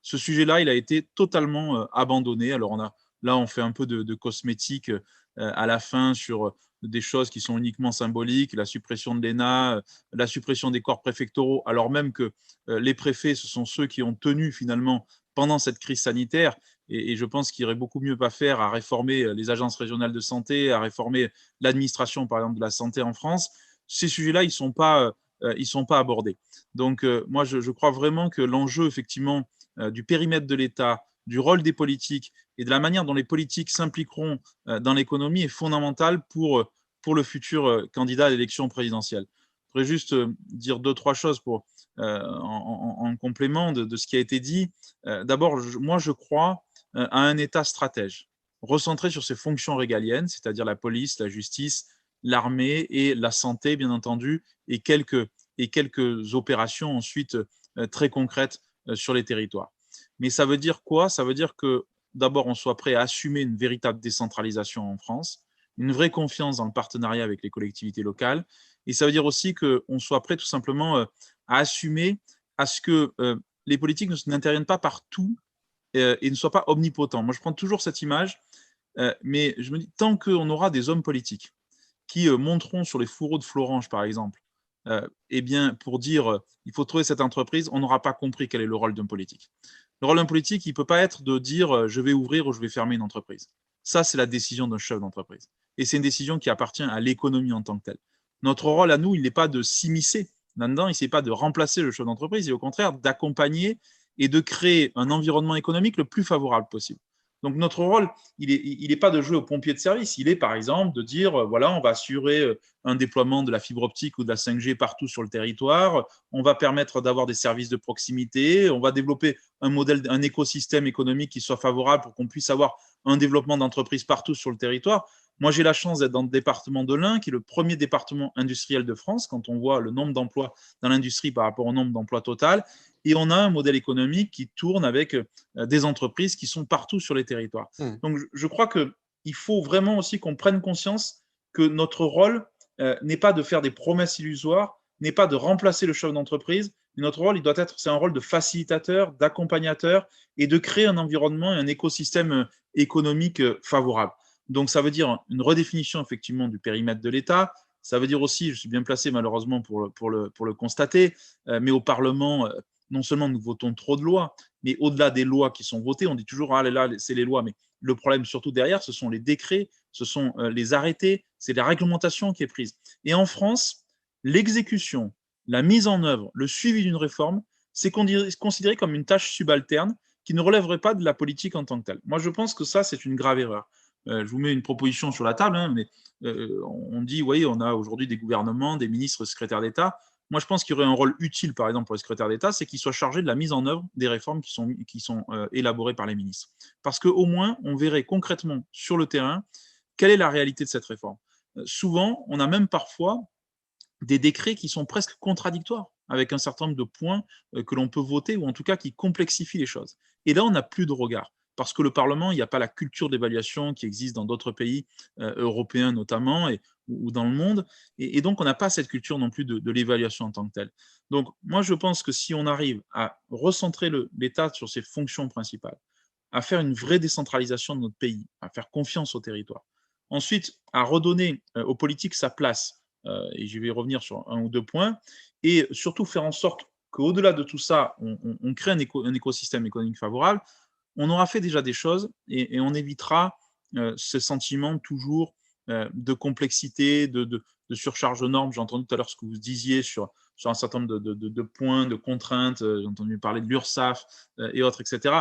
Ce sujet-là, il a été totalement abandonné. Alors, là, on fait un peu de cosmétique à la fin sur des choses qui sont uniquement symboliques, la suppression de l'ENA, la suppression des corps préfectoraux, alors même que les préfets, ce sont ceux qui ont tenu finalement pendant cette crise sanitaire. Et je pense qu'il y aurait beaucoup mieux à faire à réformer les agences régionales de santé, à réformer l'administration, par exemple, de la santé en France. Ces sujets-là, ils sont pas abordés. Donc, moi, je crois vraiment que l'enjeu, effectivement, du périmètre de l'État, du rôle des politiques et de la manière dont les politiques s'impliqueront dans l'économie est fondamental pour le futur candidat à l'élection présidentielle. Je voudrais juste dire 2-3 choses en complément de ce qui a été dit. D'abord, moi, je crois à un État stratège, recentré sur ses fonctions régaliennes, c'est-à-dire la police, la justice, l'armée et la santé, bien entendu, et quelques opérations ensuite très concrètes sur les territoires. Mais ça veut dire quoi? Ça veut dire que d'abord, on soit prêt à assumer une véritable décentralisation en France, une vraie confiance dans le partenariat avec les collectivités locales. Et ça veut dire aussi qu'on soit prêt tout simplement à assumer à ce que les politiques n'interviennent pas partout et ne soient pas omnipotents. Moi, je prends toujours cette image, mais je me dis, tant qu'on aura des hommes politiques qui monteront sur les fourreaux de Florange, par exemple, eh bien, pour dire il faut trouver cette entreprise, on n'aura pas compris quel est le rôle d'un politique. Le rôle d'un politique, il ne peut pas être de dire je vais ouvrir ou je vais fermer une entreprise. Ça, c'est la décision d'un chef d'entreprise. Et c'est une décision qui appartient à l'économie en tant que telle. Notre rôle à nous, il n'est pas de s'immiscer là-dedans, il n'est pas de remplacer le chef d'entreprise, il est au contraire d'accompagner et de créer un environnement économique le plus favorable possible. Donc notre rôle, il n'est pas de jouer au pompier de service, il est par exemple de dire, voilà, on va assurer un déploiement de la fibre optique ou de la 5G partout sur le territoire, on va permettre d'avoir des services de proximité, on va développer un écosystème économique qui soit favorable pour qu'on puisse avoir un développement d'entreprises partout sur le territoire. Moi, j'ai la chance d'être dans le département de l'Ain, qui est le premier département industriel de France, quand on voit le nombre d'emplois dans l'industrie par rapport au nombre d'emplois total. Et on a un modèle économique qui tourne avec des entreprises qui sont partout sur les territoires. Donc, je crois qu'il faut vraiment aussi qu'on prenne conscience que notre rôle n'est pas de faire des promesses illusoires, n'est pas de remplacer le chef d'entreprise, mais notre rôle, c'est un rôle de facilitateur, d'accompagnateur et de créer un environnement et un écosystème économique favorable. Donc, ça veut dire une redéfinition effectivement du périmètre de l'État. Ça veut dire aussi, je suis bien placé malheureusement pour le constater, mais au Parlement, non seulement nous votons trop de lois, Mais au-delà des lois qui sont votées, on dit toujours, ah là, c'est les lois. Mais le problème surtout derrière, ce sont les décrets, ce sont les arrêtés, c'est la réglementation qui est prise. Et en France, l'exécution, la mise en œuvre, le suivi d'une réforme, c'est considéré comme une tâche subalterne qui ne relèverait pas de la politique en tant que telle. Moi, je pense que ça, c'est une grave erreur. Je vous mets une proposition sur la table, hein, mais on dit, oui, on a aujourd'hui des gouvernements, des ministres, secrétaires d'État. Moi, je pense qu'il y aurait un rôle utile, par exemple, pour les secrétaires d'État, c'est qu'ils soient chargés de la mise en œuvre des réformes qui sont élaborées par les ministres. Parce qu'au moins, on verrait concrètement sur le terrain quelle est la réalité de cette réforme. Souvent, on a même parfois des décrets qui sont presque contradictoires avec un certain nombre de points que l'on peut voter, ou en tout cas qui complexifient les choses. Et là, on n'a plus de regard. Parce que le Parlement, il n'y a pas la culture d'évaluation qui existe dans d'autres pays européens notamment, ou dans le monde. Et donc, on n'a pas cette culture non plus de l'évaluation en tant que telle. Donc, moi, je pense que si on arrive à recentrer l'État sur ses fonctions principales, à faire une vraie décentralisation de notre pays, à faire confiance au territoire, ensuite, à redonner aux politiques sa place, et je vais revenir sur un ou deux points, et surtout faire en sorte qu'au-delà de tout ça, on crée un écosystème économique favorable, on aura fait déjà des choses et on évitera ce sentiment toujours de complexité, de surcharge de normes. J'ai entendu tout à l'heure ce que vous disiez sur un certain nombre de points, de contraintes. J'ai entendu parler de l'URSSAF et autres, etc.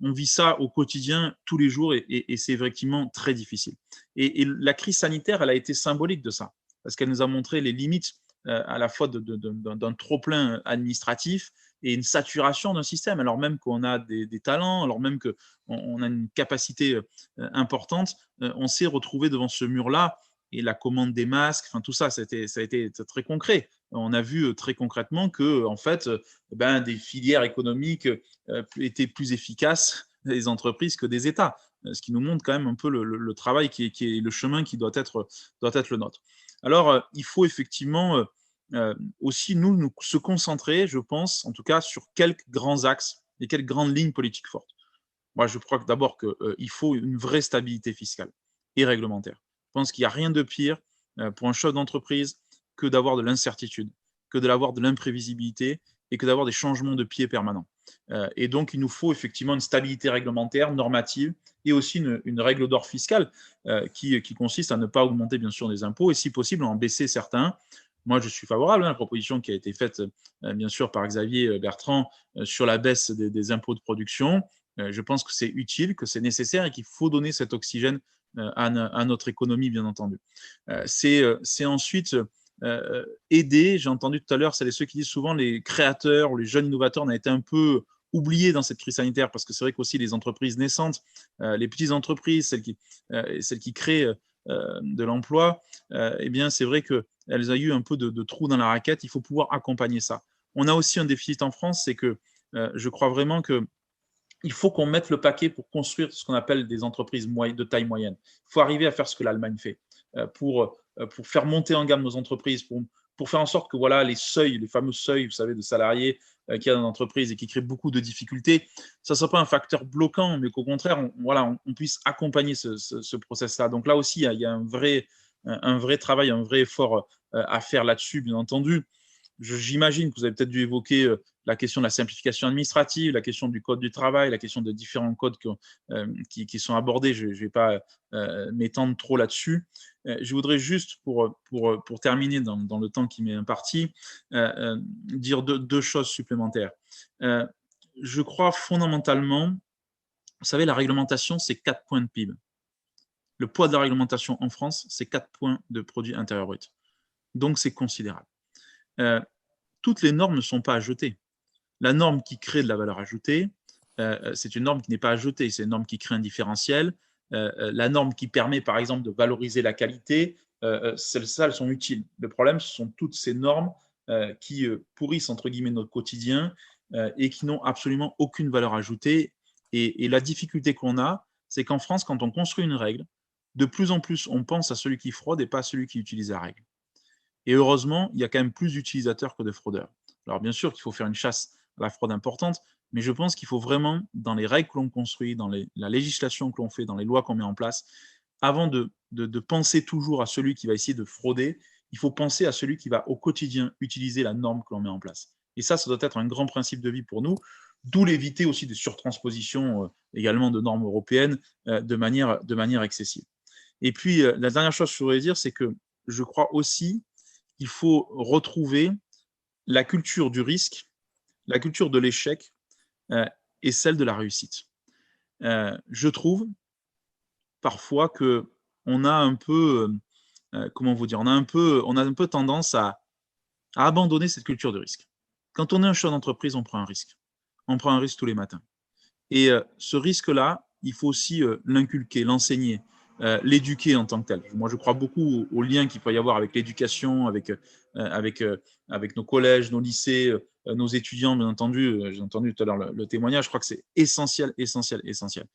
On vit ça au quotidien, tous les jours, et c'est effectivement très difficile. Et la crise sanitaire, elle a été symbolique de ça, parce qu'elle nous a montré les limites à la fois d'un trop-plein administratif et une saturation d'un système, alors même qu'on a des talents, alors même qu'on a une capacité importante, on s'est retrouvé devant ce mur-là, et la commande des masques, enfin tout ça, ça a été très concret. On a vu très concrètement que, en fait, des filières économiques étaient plus efficaces des entreprises que des États, ce qui nous montre quand même un peu le travail qui est le chemin qui doit être le nôtre. Alors, il faut effectivement aussi nous se concentrer, je pense, en tout cas, sur quelques grands axes et quelques grandes lignes politiques fortes. Moi, je crois que d'abord qu'il faut une vraie stabilité fiscale et réglementaire. Je pense qu'il n'y a rien de pire pour un chef d'entreprise que d'avoir de l'incertitude, que d'avoir de l'imprévisibilité et que d'avoir des changements de pied permanents. Et donc, il nous faut effectivement une stabilité réglementaire, normative, et aussi une règle d'or fiscale qui consiste à ne pas augmenter, bien sûr, les impôts et, si possible, à en baisser certains. Moi, je suis favorable à la proposition qui a été faite, bien sûr, par Xavier Bertrand sur la baisse des impôts de production. Je pense que c'est utile, que c'est nécessaire et qu'il faut donner cet oxygène à notre économie, bien entendu. C'est ensuite aider, j'ai entendu tout à l'heure, c'est ceux qui disent souvent les créateurs ou les jeunes innovateurs, on a été un peu oubliés dans cette crise sanitaire, parce que c'est vrai qu'aussi les entreprises naissantes, les petites entreprises, celles qui créent de l'emploi, eh bien, c'est vrai qu'elles ont eu un peu de trous dans la raquette. Il faut pouvoir accompagner ça. On a aussi un déficit en France, c'est que je crois vraiment qu'il faut qu'on mette le paquet pour construire ce qu'on appelle des entreprises de taille moyenne. Il faut arriver à faire ce que l'Allemagne fait pour faire monter en gamme nos entreprises, pour faire en sorte que voilà, les fameux seuils, vous savez, de salariés qu'il y a dans l'entreprise et qui créent beaucoup de difficultés, ça ne soit pas un facteur bloquant, mais qu'au contraire, on puisse accompagner ce process-là. Donc là aussi, il y a un vrai travail, un vrai effort à faire là-dessus, bien entendu. J'imagine que vous avez peut-être dû évoquer la question de la simplification administrative, la question du code du travail, la question de différents codes qui sont abordés. Je ne vais pas m'étendre trop là-dessus. Je voudrais juste, pour terminer dans le temps qui m'est imparti, dire deux choses supplémentaires. Je crois fondamentalement, vous savez, la réglementation, c'est 4 points de PIB. Le poids de la réglementation en France, c'est 4 points de produit intérieur brut. Donc, c'est considérable. Toutes les normes ne sont pas à jeter. La norme qui crée de la valeur ajoutée, c'est une norme qui n'est pas à jeter, c'est une norme qui crée un différentiel. La norme qui permet, par exemple, de valoriser la qualité, celles-là, elles sont utiles. Le problème, ce sont toutes ces normes qui pourrissent, entre guillemets, notre quotidien et qui n'ont absolument aucune valeur ajoutée. Et la difficulté qu'on a, c'est qu'en France, quand on construit une règle, de plus en plus, on pense à celui qui fraude et pas à celui qui utilise la règle. Et heureusement, il y a quand même plus d'utilisateurs que de fraudeurs. Alors bien sûr qu'il faut faire une chasse à la fraude importante, mais je pense qu'il faut vraiment, dans les règles que l'on construit, dans la législation que l'on fait, dans les lois qu'on met en place, avant de penser toujours à celui qui va essayer de frauder, il faut penser à celui qui va au quotidien utiliser la norme que l'on met en place. Et ça doit être un grand principe de vie pour nous. d'où l'éviter aussi des surtranspositions également de normes européennes de manière excessive. Et puis, la dernière chose que je voudrais dire, c'est que je crois aussi qu'il faut retrouver la culture du risque, la culture de l'échec et celle de la réussite. Je trouve parfois qu'on a un peu, comment vous dire, on a un peu tendance à abandonner cette culture de risque. Quand on est un chef d'entreprise, on prend un risque. On prend un risque tous les matins. Et ce risque-là, il faut aussi l'inculquer, l'enseigner, l'éduquer en tant que tel. Moi, je crois beaucoup au lien qu'il peut y avoir avec l'éducation, avec nos collèges, nos lycées, nos étudiants, bien entendu. J'ai entendu tout à l'heure le témoignage. Je crois que c'est essentiel, essentiel, essentiel.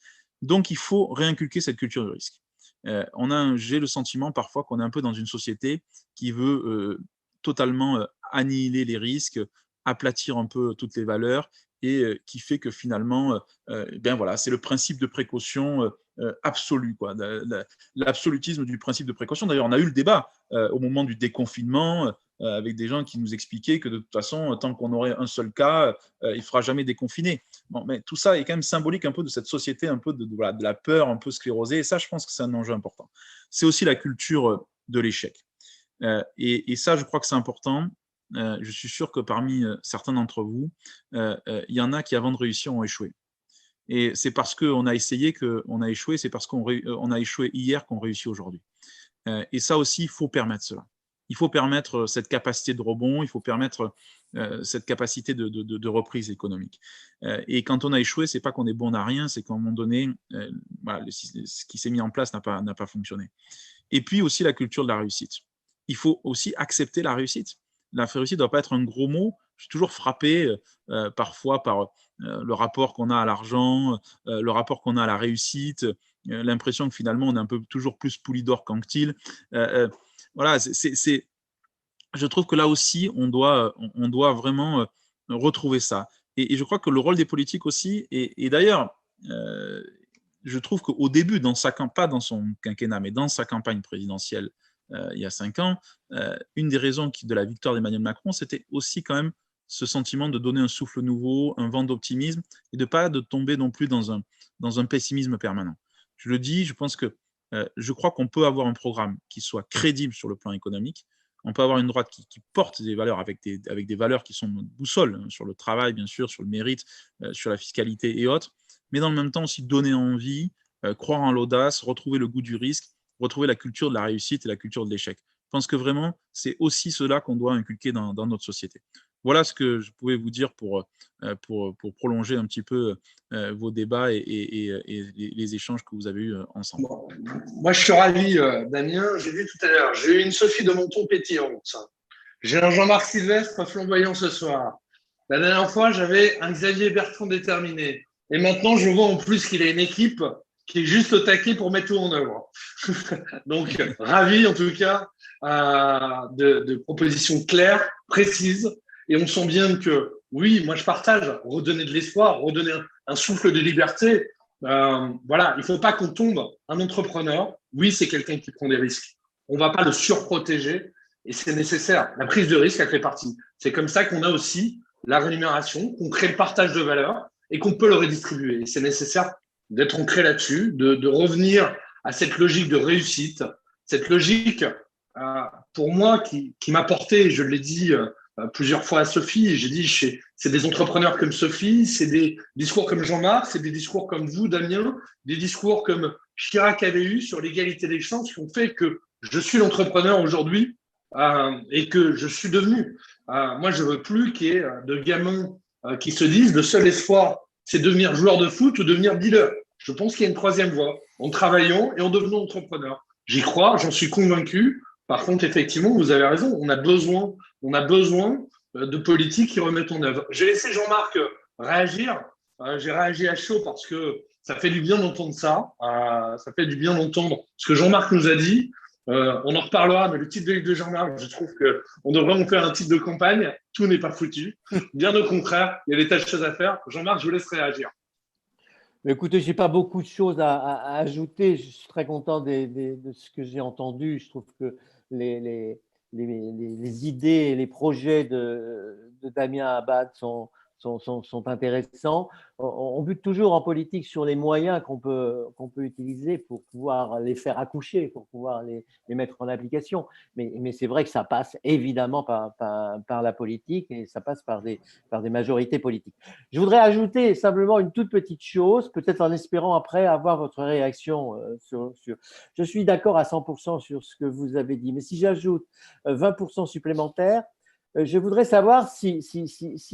Donc, il faut réinculquer cette culture de risque. J'ai le sentiment parfois qu'on est un peu dans une société qui veut totalement annihiler les risques, aplatir un peu toutes les valeurs et qui fait que finalement, voilà, c'est le principe de précaution absolu, quoi, l'absolutisme du principe de précaution. D'ailleurs, on a eu le débat au moment du déconfinement avec des gens qui nous expliquaient que de toute façon, tant qu'on aurait un seul cas, il ne fera jamais déconfiner. Bon, mais tout ça est quand même symbolique un peu de cette société, un peu de la peur, un peu sclérosée. Et ça, je pense que c'est un enjeu important. C'est aussi la culture de l'échec. Et ça, je crois que c'est important. Je suis sûr que parmi certains d'entre vous, il y en a qui, avant de réussir, ont échoué. Et c'est parce qu'on a essayé qu'on a échoué, c'est parce qu'on a échoué hier qu'on réussit aujourd'hui. Et ça aussi, il faut permettre cela. Il faut permettre cette capacité de rebond, il faut permettre cette capacité de reprise économique. Et quand on a échoué, ce n'est pas qu'on est bon à rien, c'est qu'à un moment donné, voilà, ce qui s'est mis en place n'a pas fonctionné. Et puis aussi la culture de la réussite. Il faut aussi accepter la réussite. La réussite ne doit pas être un gros mot. Je suis toujours frappé parfois par le rapport qu'on a à l'argent, le rapport qu'on a à la réussite, l'impression que finalement on est un peu toujours plus Poulidor qu'Anctil. Voilà, je trouve que là aussi, on doit vraiment retrouver ça. Et je crois que le rôle des politiques aussi, et d'ailleurs, je trouve qu'au début, pas dans son quinquennat, mais dans sa campagne présidentielle il y a 5 ans, une des raisons de la victoire d'Emmanuel Macron, c'était aussi quand même ce sentiment de donner un souffle nouveau, un vent d'optimisme, et de pas de tomber non plus dans un pessimisme permanent. Je le dis, je pense que je crois qu'on peut avoir un programme qui soit crédible sur le plan économique. On peut avoir une droite qui porte des valeurs avec des valeurs qui sont notre boussole, hein, sur le travail, bien sûr, sur le mérite, sur la fiscalité et autres, mais dans le même temps aussi donner envie, croire en l'audace, retrouver le goût du risque, retrouver la culture de la réussite et la culture de l'échec. Je pense que vraiment, c'est aussi cela qu'on doit inculquer dans notre société. Voilà ce que je pouvais vous dire pour prolonger un petit peu vos débats et les échanges que vous avez eus ensemble. Bon, moi, je suis ravi, Damien. J'ai vu tout à l'heure, j'ai eu une Sophie de Menton pétillante. J'ai un Jean-Marc Sylvestre flamboyant ce soir. La dernière fois, j'avais un Xavier Bertrand déterminé. Et maintenant, je vois en plus qu'il a une équipe qui est juste au taquet pour mettre tout en œuvre. Donc, ravi en tout cas de propositions claires, précises. Et on sent bien que, oui, moi je partage, redonner de l'espoir, redonner un souffle de liberté. Voilà, il ne faut pas qu'on tombe. Un entrepreneur, oui, c'est quelqu'un qui prend des risques. On ne va pas le surprotéger et c'est nécessaire. La prise de risque, elle fait partie. C'est comme ça qu'on a aussi la rémunération, qu'on crée le partage de valeur et qu'on peut le redistribuer. Et c'est nécessaire d'être ancré là-dessus, de revenir à cette logique de réussite, cette logique, pour moi, qui m'a porté, je l'ai dit plusieurs fois à Sophie, j'ai dit, c'est des entrepreneurs comme Sophie, c'est des discours comme Jean-Marc, c'est des discours comme vous, Damien, des discours comme Chirac avait eu sur l'égalité des chances qui ont fait que je suis l'entrepreneur aujourd'hui et que je suis devenu. Moi, je ne veux plus qu'il y ait de gamins qui se disent le seul espoir, c'est devenir joueur de foot ou devenir dealer. Je pense qu'il y a une troisième voie, en travaillant et en devenant entrepreneur. J'y crois, j'en suis convaincu. Par contre, effectivement, vous avez raison, on a besoin de politiques qui remettent en œuvre. J'ai laissé Jean-Marc réagir. J'ai réagi à chaud parce que ça fait du bien d'entendre ça. Ça fait du bien d'entendre ce que Jean-Marc nous a dit. On en reparlera, mais le titre de livre de Jean-Marc, je trouve qu'on devrait en faire un titre de campagne. Tout n'est pas foutu. Bien au contraire, il y a des tas de choses à faire. Jean-Marc, je vous laisse réagir. Écoutez, je n'ai pas beaucoup de choses à ajouter. Je suis très content de ce que j'ai entendu. Je trouve que les idées et les projets de Damien Abad sont sont intéressants. On bute toujours en politique sur les moyens qu'on peut utiliser pour pouvoir les faire accoucher, pour pouvoir les mettre en application. Mais c'est vrai que ça passe évidemment par la politique et ça passe par des majorités politiques. Je voudrais ajouter simplement une toute petite chose, peut-être en espérant après avoir votre réaction sur. Je suis d'accord à 100% sur ce que vous avez dit, mais si j'ajoute 20% supplémentaires, je voudrais savoir si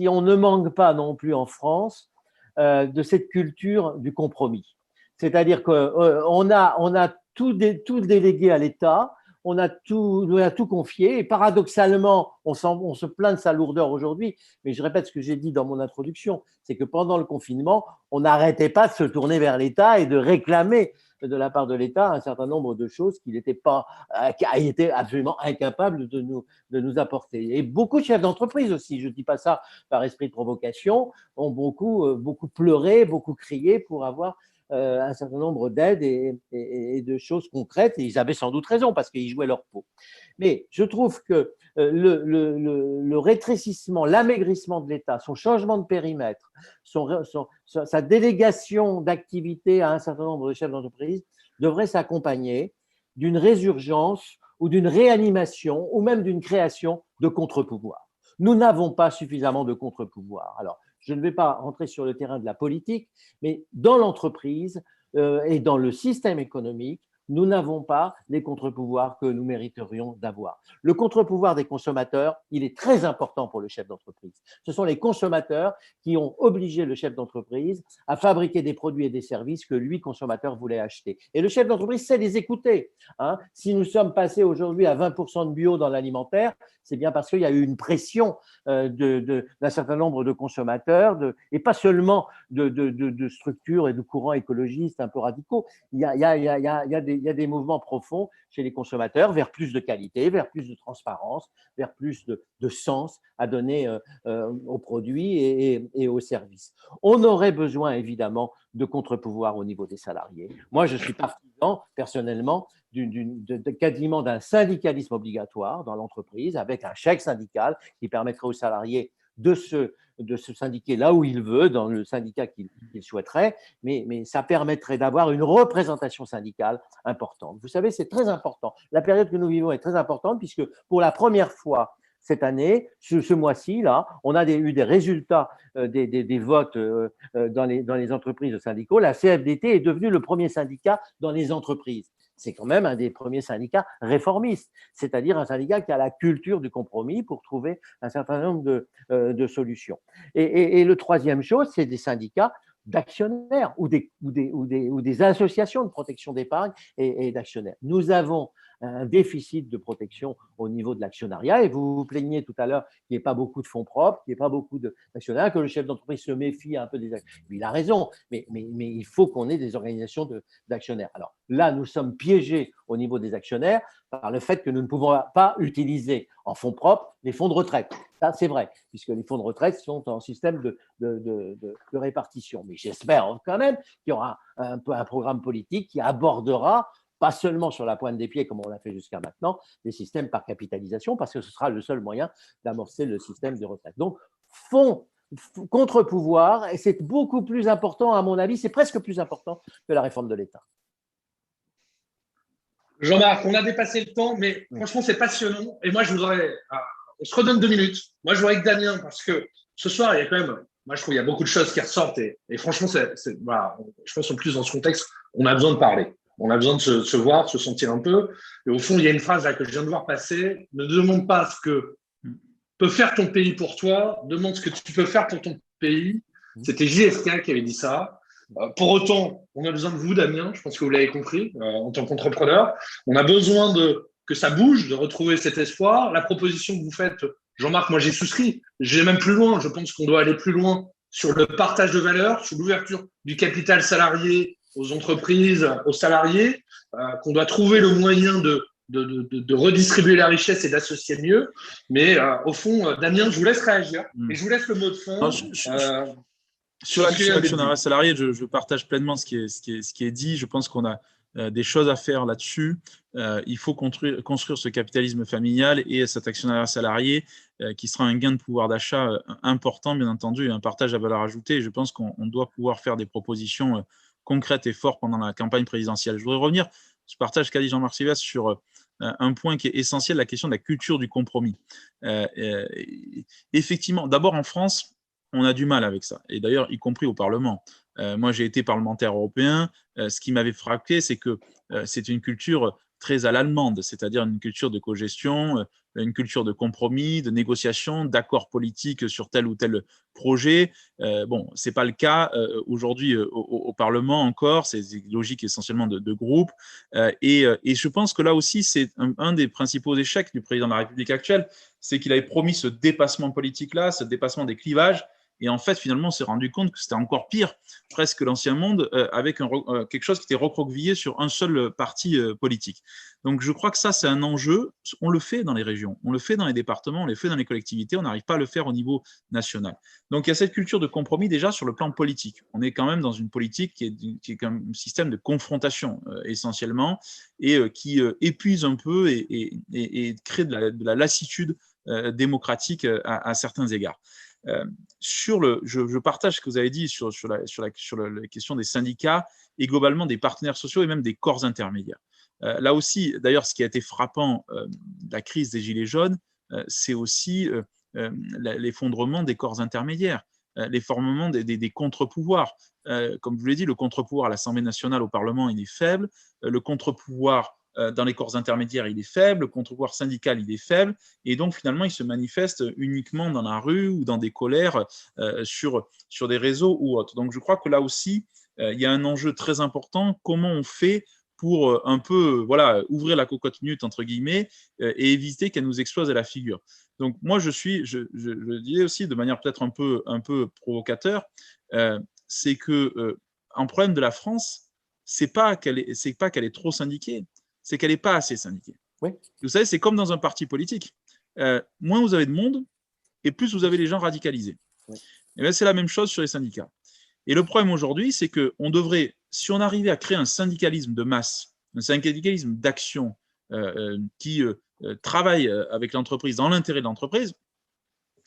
on ne manque pas non plus en France de cette culture du compromis. C'est-à-dire qu'on a tout délégué à l'État, on a tout confié et paradoxalement, on se plaint de sa lourdeur aujourd'hui, mais je répète ce que j'ai dit dans mon introduction, c'est que pendant le confinement, on n'arrêtait pas de se tourner vers l'État et de réclamer de la part de l'État un certain nombre de choses qu'il était absolument incapable de nous apporter. Et beaucoup de chefs d'entreprise aussi, je ne dis pas ça par esprit de provocation, ont beaucoup pleuré, beaucoup crié pour avoir un certain nombre d'aides et de choses concrètes, et ils avaient sans doute raison parce qu'ils jouaient leur peau. Mais je trouve que le rétrécissement, l'amaigrissement de l'État, son changement de périmètre, sa délégation d'activité à un certain nombre de chefs d'entreprise devrait s'accompagner d'une résurgence ou d'une réanimation ou même d'une création de contre-pouvoirs. Nous n'avons pas suffisamment de contre-pouvoirs. Alors, je ne vais pas rentrer sur le terrain de la politique, mais dans l'entreprise et dans le système économique, nous n'avons pas les contre-pouvoirs que nous mériterions d'avoir. Le contre-pouvoir des consommateurs, il est très important pour le chef d'entreprise. Ce sont les consommateurs qui ont obligé le chef d'entreprise à fabriquer des produits et des services que lui, consommateur, voulait acheter. Et le chef d'entreprise sait les écouter. Si nous sommes passés aujourd'hui à 20% de bio dans l'alimentaire, c'est bien parce qu'il y a eu une pression d'un certain nombre de consommateurs, et pas seulement de structures et de courants écologistes un peu radicaux. Il y a des mouvements profonds chez les consommateurs vers plus de qualité, vers plus de transparence, vers plus de sens à donner aux produits et aux services. On aurait besoin évidemment de contre-pouvoirs au niveau des salariés. Moi, je suis partisan personnellement quasiment d'un syndicalisme obligatoire dans l'entreprise avec un chèque syndical qui permettrait aux salariés de se syndiquer là où il veut, dans le syndicat qu'il souhaiterait, mais ça permettrait d'avoir une représentation syndicale importante. Vous savez, c'est très important. La période que nous vivons est très importante puisque pour la première fois cette année, ce mois-ci, là, on a eu des résultats des votes dans les entreprises syndicaux. La CFDT est devenue le premier syndicat dans les entreprises. C'est quand même un des premiers syndicats réformistes, c'est-à-dire un syndicat qui a la culture du compromis pour trouver un certain nombre de solutions. Et le troisième chose, c'est des syndicats d'actionnaires ou des associations de protection d'épargne et d'actionnaires. Nous avons un déficit de protection au niveau de l'actionnariat et vous vous plaignez tout à l'heure qu'il n'y ait pas beaucoup de fonds propres, qu'il n'y ait pas beaucoup d'actionnaires, que le chef d'entreprise se méfie un peu des actionnaires. Il a raison, mais il faut qu'on ait des organisations d'actionnaires. Alors là, nous sommes piégés au niveau des actionnaires par le fait que nous ne pouvons pas utiliser en fonds propres les fonds de retraite. Ça, c'est vrai, puisque les fonds de retraite sont en système de répartition. Mais j'espère quand même qu'il y aura un programme politique qui abordera, pas seulement sur la pointe des pieds, comme on l'a fait jusqu'à maintenant, des systèmes par capitalisation, parce que ce sera le seul moyen d'amorcer le système de retraite. Donc, fonds contre-pouvoir, et c'est beaucoup plus important, à mon avis, c'est presque plus important que la réforme de l'État. Jean-Marc, on a dépassé le temps, mais franchement, c'est passionnant. Et moi, je voudrais… on se redonne 2 minutes. Moi, je voudrais avec Damien, parce que ce soir, il y a quand même… Moi, je trouve qu'il y a beaucoup de choses qui ressortent. Et franchement, voilà, je pense en plus, dans ce contexte, on a besoin de parler. On a besoin de se voir, de se sentir un peu. Et au fond, il y a une phrase là que je viens de voir passer. Ne demande pas ce que peut faire ton pays pour toi, demande ce que tu peux faire pour ton pays. C'était JFK qui avait dit ça. Pour autant, on a besoin de vous, Damien, je pense que vous l'avez compris, en tant qu'entrepreneur. On a besoin que ça bouge, de retrouver cet espoir. La proposition que vous faites, Jean-Marc, moi j'ai souscrit. J'ai même plus loin. Je pense qu'on doit aller plus loin sur le partage de valeur, sur l'ouverture du capital salarié aux entreprises, aux salariés, qu'on doit trouver le moyen de redistribuer la richesse et d'associer mieux. Mais au fond, Damien, je vous laisse réagir et je vous laisse le mot de fin. Non, sur l'actionnariat salarié, je partage pleinement ce qui est dit. Je pense qu'on a des choses à faire là-dessus. Il faut construire ce capitalisme familial et cet actionnariat salarié qui sera un gain de pouvoir d'achat important, bien entendu, et un partage à valeur ajoutée. Et je pense qu'on doit pouvoir faire des propositions concrètes et fortes pendant la campagne présidentielle. Je voudrais revenir, je partage ce qu'a dit Jean-Marc Sylvestre sur un point qui est essentiel, la question de la culture du compromis. Effectivement, d'abord en France, on a du mal avec ça, et d'ailleurs, y compris au Parlement. Moi, j'ai été parlementaire européen. Ce qui m'avait frappé, c'est que c'est une culture très à l'allemande, c'est-à-dire une culture de cogestion, une culture de compromis, de négociation, d'accords politiques sur tel ou tel projet. Bon, ce n'est pas le cas aujourd'hui au Parlement encore, c'est une logique essentiellement de groupe. Et je pense que là aussi, c'est un des principaux échecs du président de la République actuelle, c'est qu'il avait promis ce dépassement politique-là, ce dépassement des clivages. Et en fait, finalement, on s'est rendu compte que c'était encore pire, presque l'ancien monde, avec quelque chose qui était recroquevillé sur un seul parti politique. Donc, je crois que ça, c'est un enjeu. On le fait dans les régions, on le fait dans les départements, on le fait dans les collectivités, on n'arrive pas à le faire au niveau national. Donc, il y a cette culture de compromis déjà sur le plan politique. On est quand même dans une politique qui est comme un système de confrontation, essentiellement, et qui épuise un peu et crée de la lassitude démocratique à certains égards. Je partage ce que vous avez dit sur la question des syndicats et globalement des partenaires sociaux et même des corps intermédiaires. Là aussi, d'ailleurs, ce qui a été frappant de la crise des Gilets jaunes, c'est aussi l'effondrement des corps intermédiaires, l'effondrement des contre-pouvoirs. Comme je vous l'ai dit, le contre-pouvoir à l'Assemblée nationale, au Parlement, il est faible. Le contre-pouvoir dans les corps intermédiaires, il est faible, le contre-pouvoir syndical, il est faible, et donc finalement, il se manifeste uniquement dans la rue ou dans des colères sur des réseaux ou autres. Donc je crois que là aussi, il y a un enjeu très important, comment on fait pour un peu ouvrir la cocotte minute, entre guillemets, et éviter qu'elle nous explose à la figure. Donc moi, je disais aussi de manière peut-être un peu provocateur, c'est que un problème de la France, c'est pas qu'elle est trop syndiquée, c'est qu'elle n'est pas assez syndiquée. Oui. Vous savez, c'est comme dans un parti politique. Moins vous avez de monde, et plus vous avez les gens radicalisés. Oui. Et bien, c'est la même chose sur les syndicats. Et le problème aujourd'hui, c'est qu'on devrait, si on arrivait à créer un syndicalisme de masse, un syndicalisme d'action qui travaille avec l'entreprise dans l'intérêt de l'entreprise,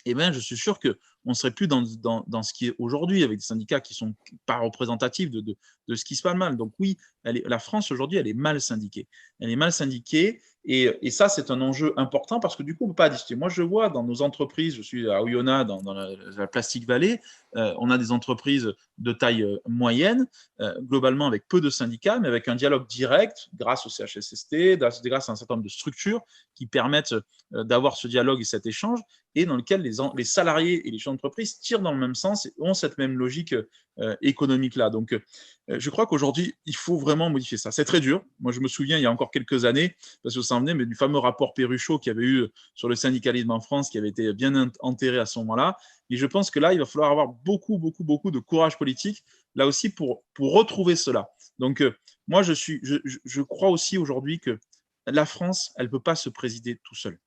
eh bien, je suis sûr qu'on ne serait plus dans ce qui est aujourd'hui, avec des syndicats qui ne sont pas représentatifs de ce qui se passe mal. Donc oui, la France aujourd'hui, elle est mal syndiquée. Elle est mal syndiquée, et ça, c'est un enjeu important parce que du coup, on ne peut pas discuter. Moi, je vois dans nos entreprises, je suis à Oyonnax, dans la Plastic Valley, on a des entreprises de taille moyenne, globalement avec peu de syndicats, mais avec un dialogue direct grâce au CHSCT, grâce à un certain nombre de structures qui permettent d'avoir ce dialogue et cet échange, et dans lequel les salariés et les chefs d'entreprise tirent dans le même sens et ont cette même logique économique-là. Donc, je crois qu'aujourd'hui, il faut vraiment modifier ça. C'est très dur. Moi, je me souviens, il y a encore quelques années, parce que ça en venait, mais du fameux rapport Perruchot qu'il y avait eu sur le syndicalisme en France, qui avait été bien enterré à ce moment-là. Et je pense que là, il va falloir avoir beaucoup de courage politique, là aussi, pour retrouver cela. Donc, moi, je crois aussi aujourd'hui que la France, elle ne peut pas se présider tout seul.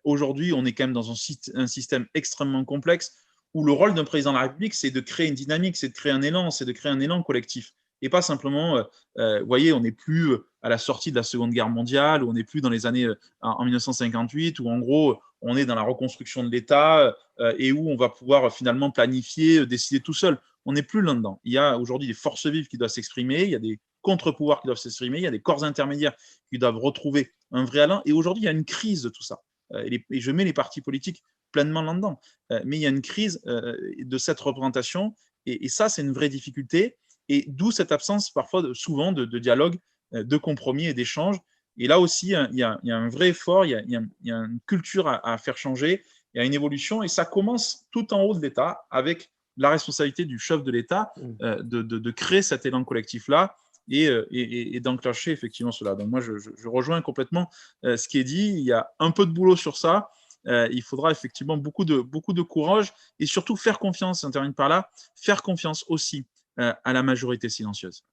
Aujourd'hui, on est quand même dans un système extrêmement complexe où le rôle d'un président de la République, c'est de créer une dynamique, c'est de créer un élan, c'est de créer un élan collectif. Et pas simplement, vous voyez, on n'est plus à la sortie de la Seconde Guerre mondiale, ou on n'est plus dans les années en 1958, où en gros, on est dans la reconstruction de l'État et où on va pouvoir finalement planifier, décider tout seul. On n'est plus là-dedans. Il y a aujourd'hui des forces vives qui doivent s'exprimer, il y a des contre-pouvoirs qui doivent s'exprimer, il y a des corps intermédiaires qui doivent retrouver un vrai élan. Et aujourd'hui, il y a une crise de tout ça. Et je mets les partis politiques pleinement là-dedans. Mais il y a une crise de cette représentation. Et ça, c'est une vraie difficulté. Et d'où cette absence, parfois, souvent, de dialogue, de compromis et d'échange. Et là aussi, il y a un vrai effort, il y a une culture à faire changer, il y a une évolution. Et ça commence tout en haut de l'État, avec la responsabilité du chef de l'État de créer cet élan collectif-là et d'enclencher effectivement cela. Donc moi, je rejoins complètement ce qui est dit. Il y a un peu de boulot sur ça. Il faudra effectivement beaucoup de courage et surtout faire confiance, on termine par là, faire confiance aussi à la majorité silencieuse.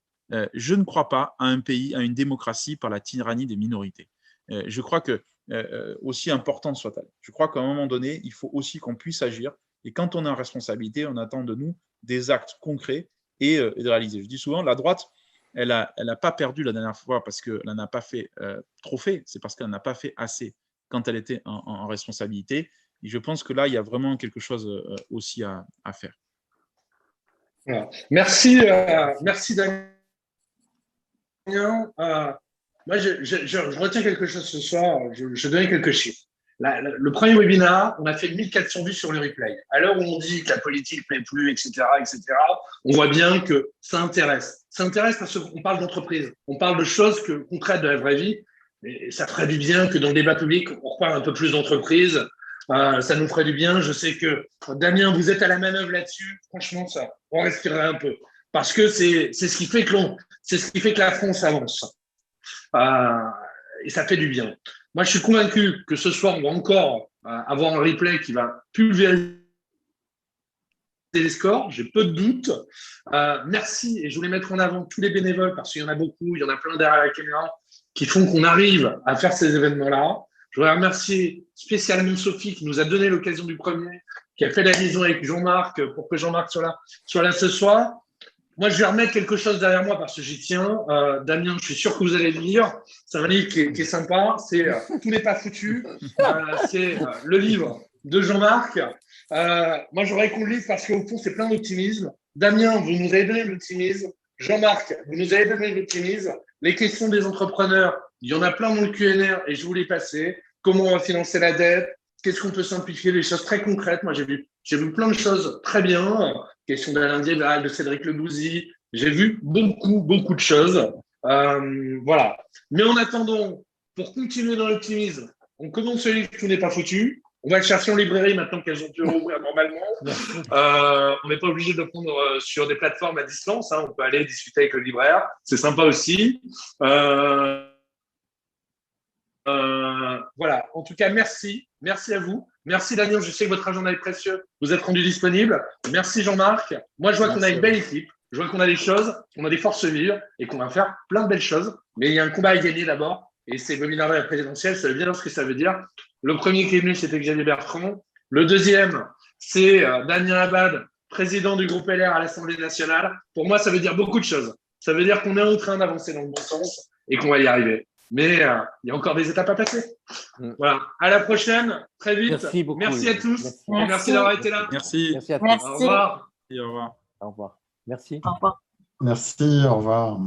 Je ne crois pas à un pays, à une démocratie par la tyrannie des minorités. Je crois que, aussi importante soit-elle, je crois qu'à un moment donné, il faut aussi qu'on puisse agir. Et quand on est en responsabilité, on attend de nous des actes concrets et de réaliser. Je dis souvent, la droite, elle n'a pas perdu la dernière fois parce qu'elle n'en a pas fait trop fait, c'est parce qu'elle n'en a pas fait assez quand elle était en responsabilité. Et je pense que là, il y a vraiment quelque chose aussi à faire. Voilà. Merci, merci Damien. Moi, je retiens quelque chose ce soir. Je donnais quelques chiffres. Le premier webinaire, on a fait 1400 vues sur le replay. À l'heure où on dit que la politique ne plaît plus, etc., on voit bien que ça intéresse. Ça intéresse parce qu'on parle d'entreprise. On parle de choses concrètes de la vraie vie. Et ça ferait du bien que dans le débat public, on reparle un peu plus d'entreprise. Ça nous ferait du bien. Je sais que, Damien, vous êtes à la manœuvre là-dessus. Franchement, on respirerait un peu. Parce que c'est ce qui fait que la France avance. Et ça fait du bien. Moi, je suis convaincu que ce soir, on va encore avoir un replay qui va pulvériser les scores. J'ai peu de doutes. Merci. Et je voulais mettre en avant tous les bénévoles parce qu'il y en a beaucoup. Il y en a plein derrière la caméra qui font qu'on arrive à faire ces événements-là. Je voudrais remercier spécialement Sophie qui nous a donné l'occasion du premier, qui a fait la liaison avec Jean-Marc pour que Jean-Marc soit là ce soir. Moi, je vais remettre quelque chose derrière moi parce que j'y tiens. Damien, je suis sûr que vous allez le lire. C'est un livre qui est sympa. C'est Tout n'est pas foutu. C'est le livre de Jean-Marc. Moi, j'aurais qu'on le lise parce qu'au fond, c'est plein d'optimisme. Damien, vous nous avez donné l'optimisme. Jean-Marc, vous nous avez donné l'optimisme. Les questions des entrepreneurs, il y en a plein dans le Q&R et je vous les passer. Comment on va financer la dette? Qu'est-ce qu'on peut simplifier? Des choses très concrètes. Moi, j'ai vu plein de choses très bien. Question d'Alain Diéval, de Cédric Lebouzy. J'ai vu beaucoup de choses. Voilà. Mais en attendant, pour continuer dans l'optimisme, on commence ce livre Tout n'est pas foutu. On va le chercher en librairie maintenant qu'elles ont pu rouvrir normalement. On n'est pas obligé de le prendre sur des plateformes à distance. On peut aller discuter avec le libraire. C'est sympa aussi. Voilà. En tout cas, merci. Merci à vous. Merci Damien. Je sais que votre agenda est précieux. Vous êtes rendu disponible. Merci Jean-Marc. Moi, je vois qu'on a une belle équipe. Je vois qu'on a des choses, qu'on a des forces vives et qu'on va faire plein de belles choses. Mais il y a un combat à gagner d'abord. Et c'est le webinaire de la présidentielle. Ça veut bien dire ce que ça veut dire. Le premier qui est venu, c'était Xavier Bertrand. Le deuxième, c'est Damien Abad, président du groupe LR à l'Assemblée nationale. Pour moi, ça veut dire beaucoup de choses. Ça veut dire qu'on est en train d'avancer dans le bon sens et qu'on va y arriver. Mais il y a encore des étapes à passer. Voilà. À la prochaine, très vite. Merci beaucoup. Merci à tous. Merci d'avoir été là. Merci. Merci à tous. Au revoir. Et au revoir. Au revoir. Merci. Au revoir. Merci, au revoir.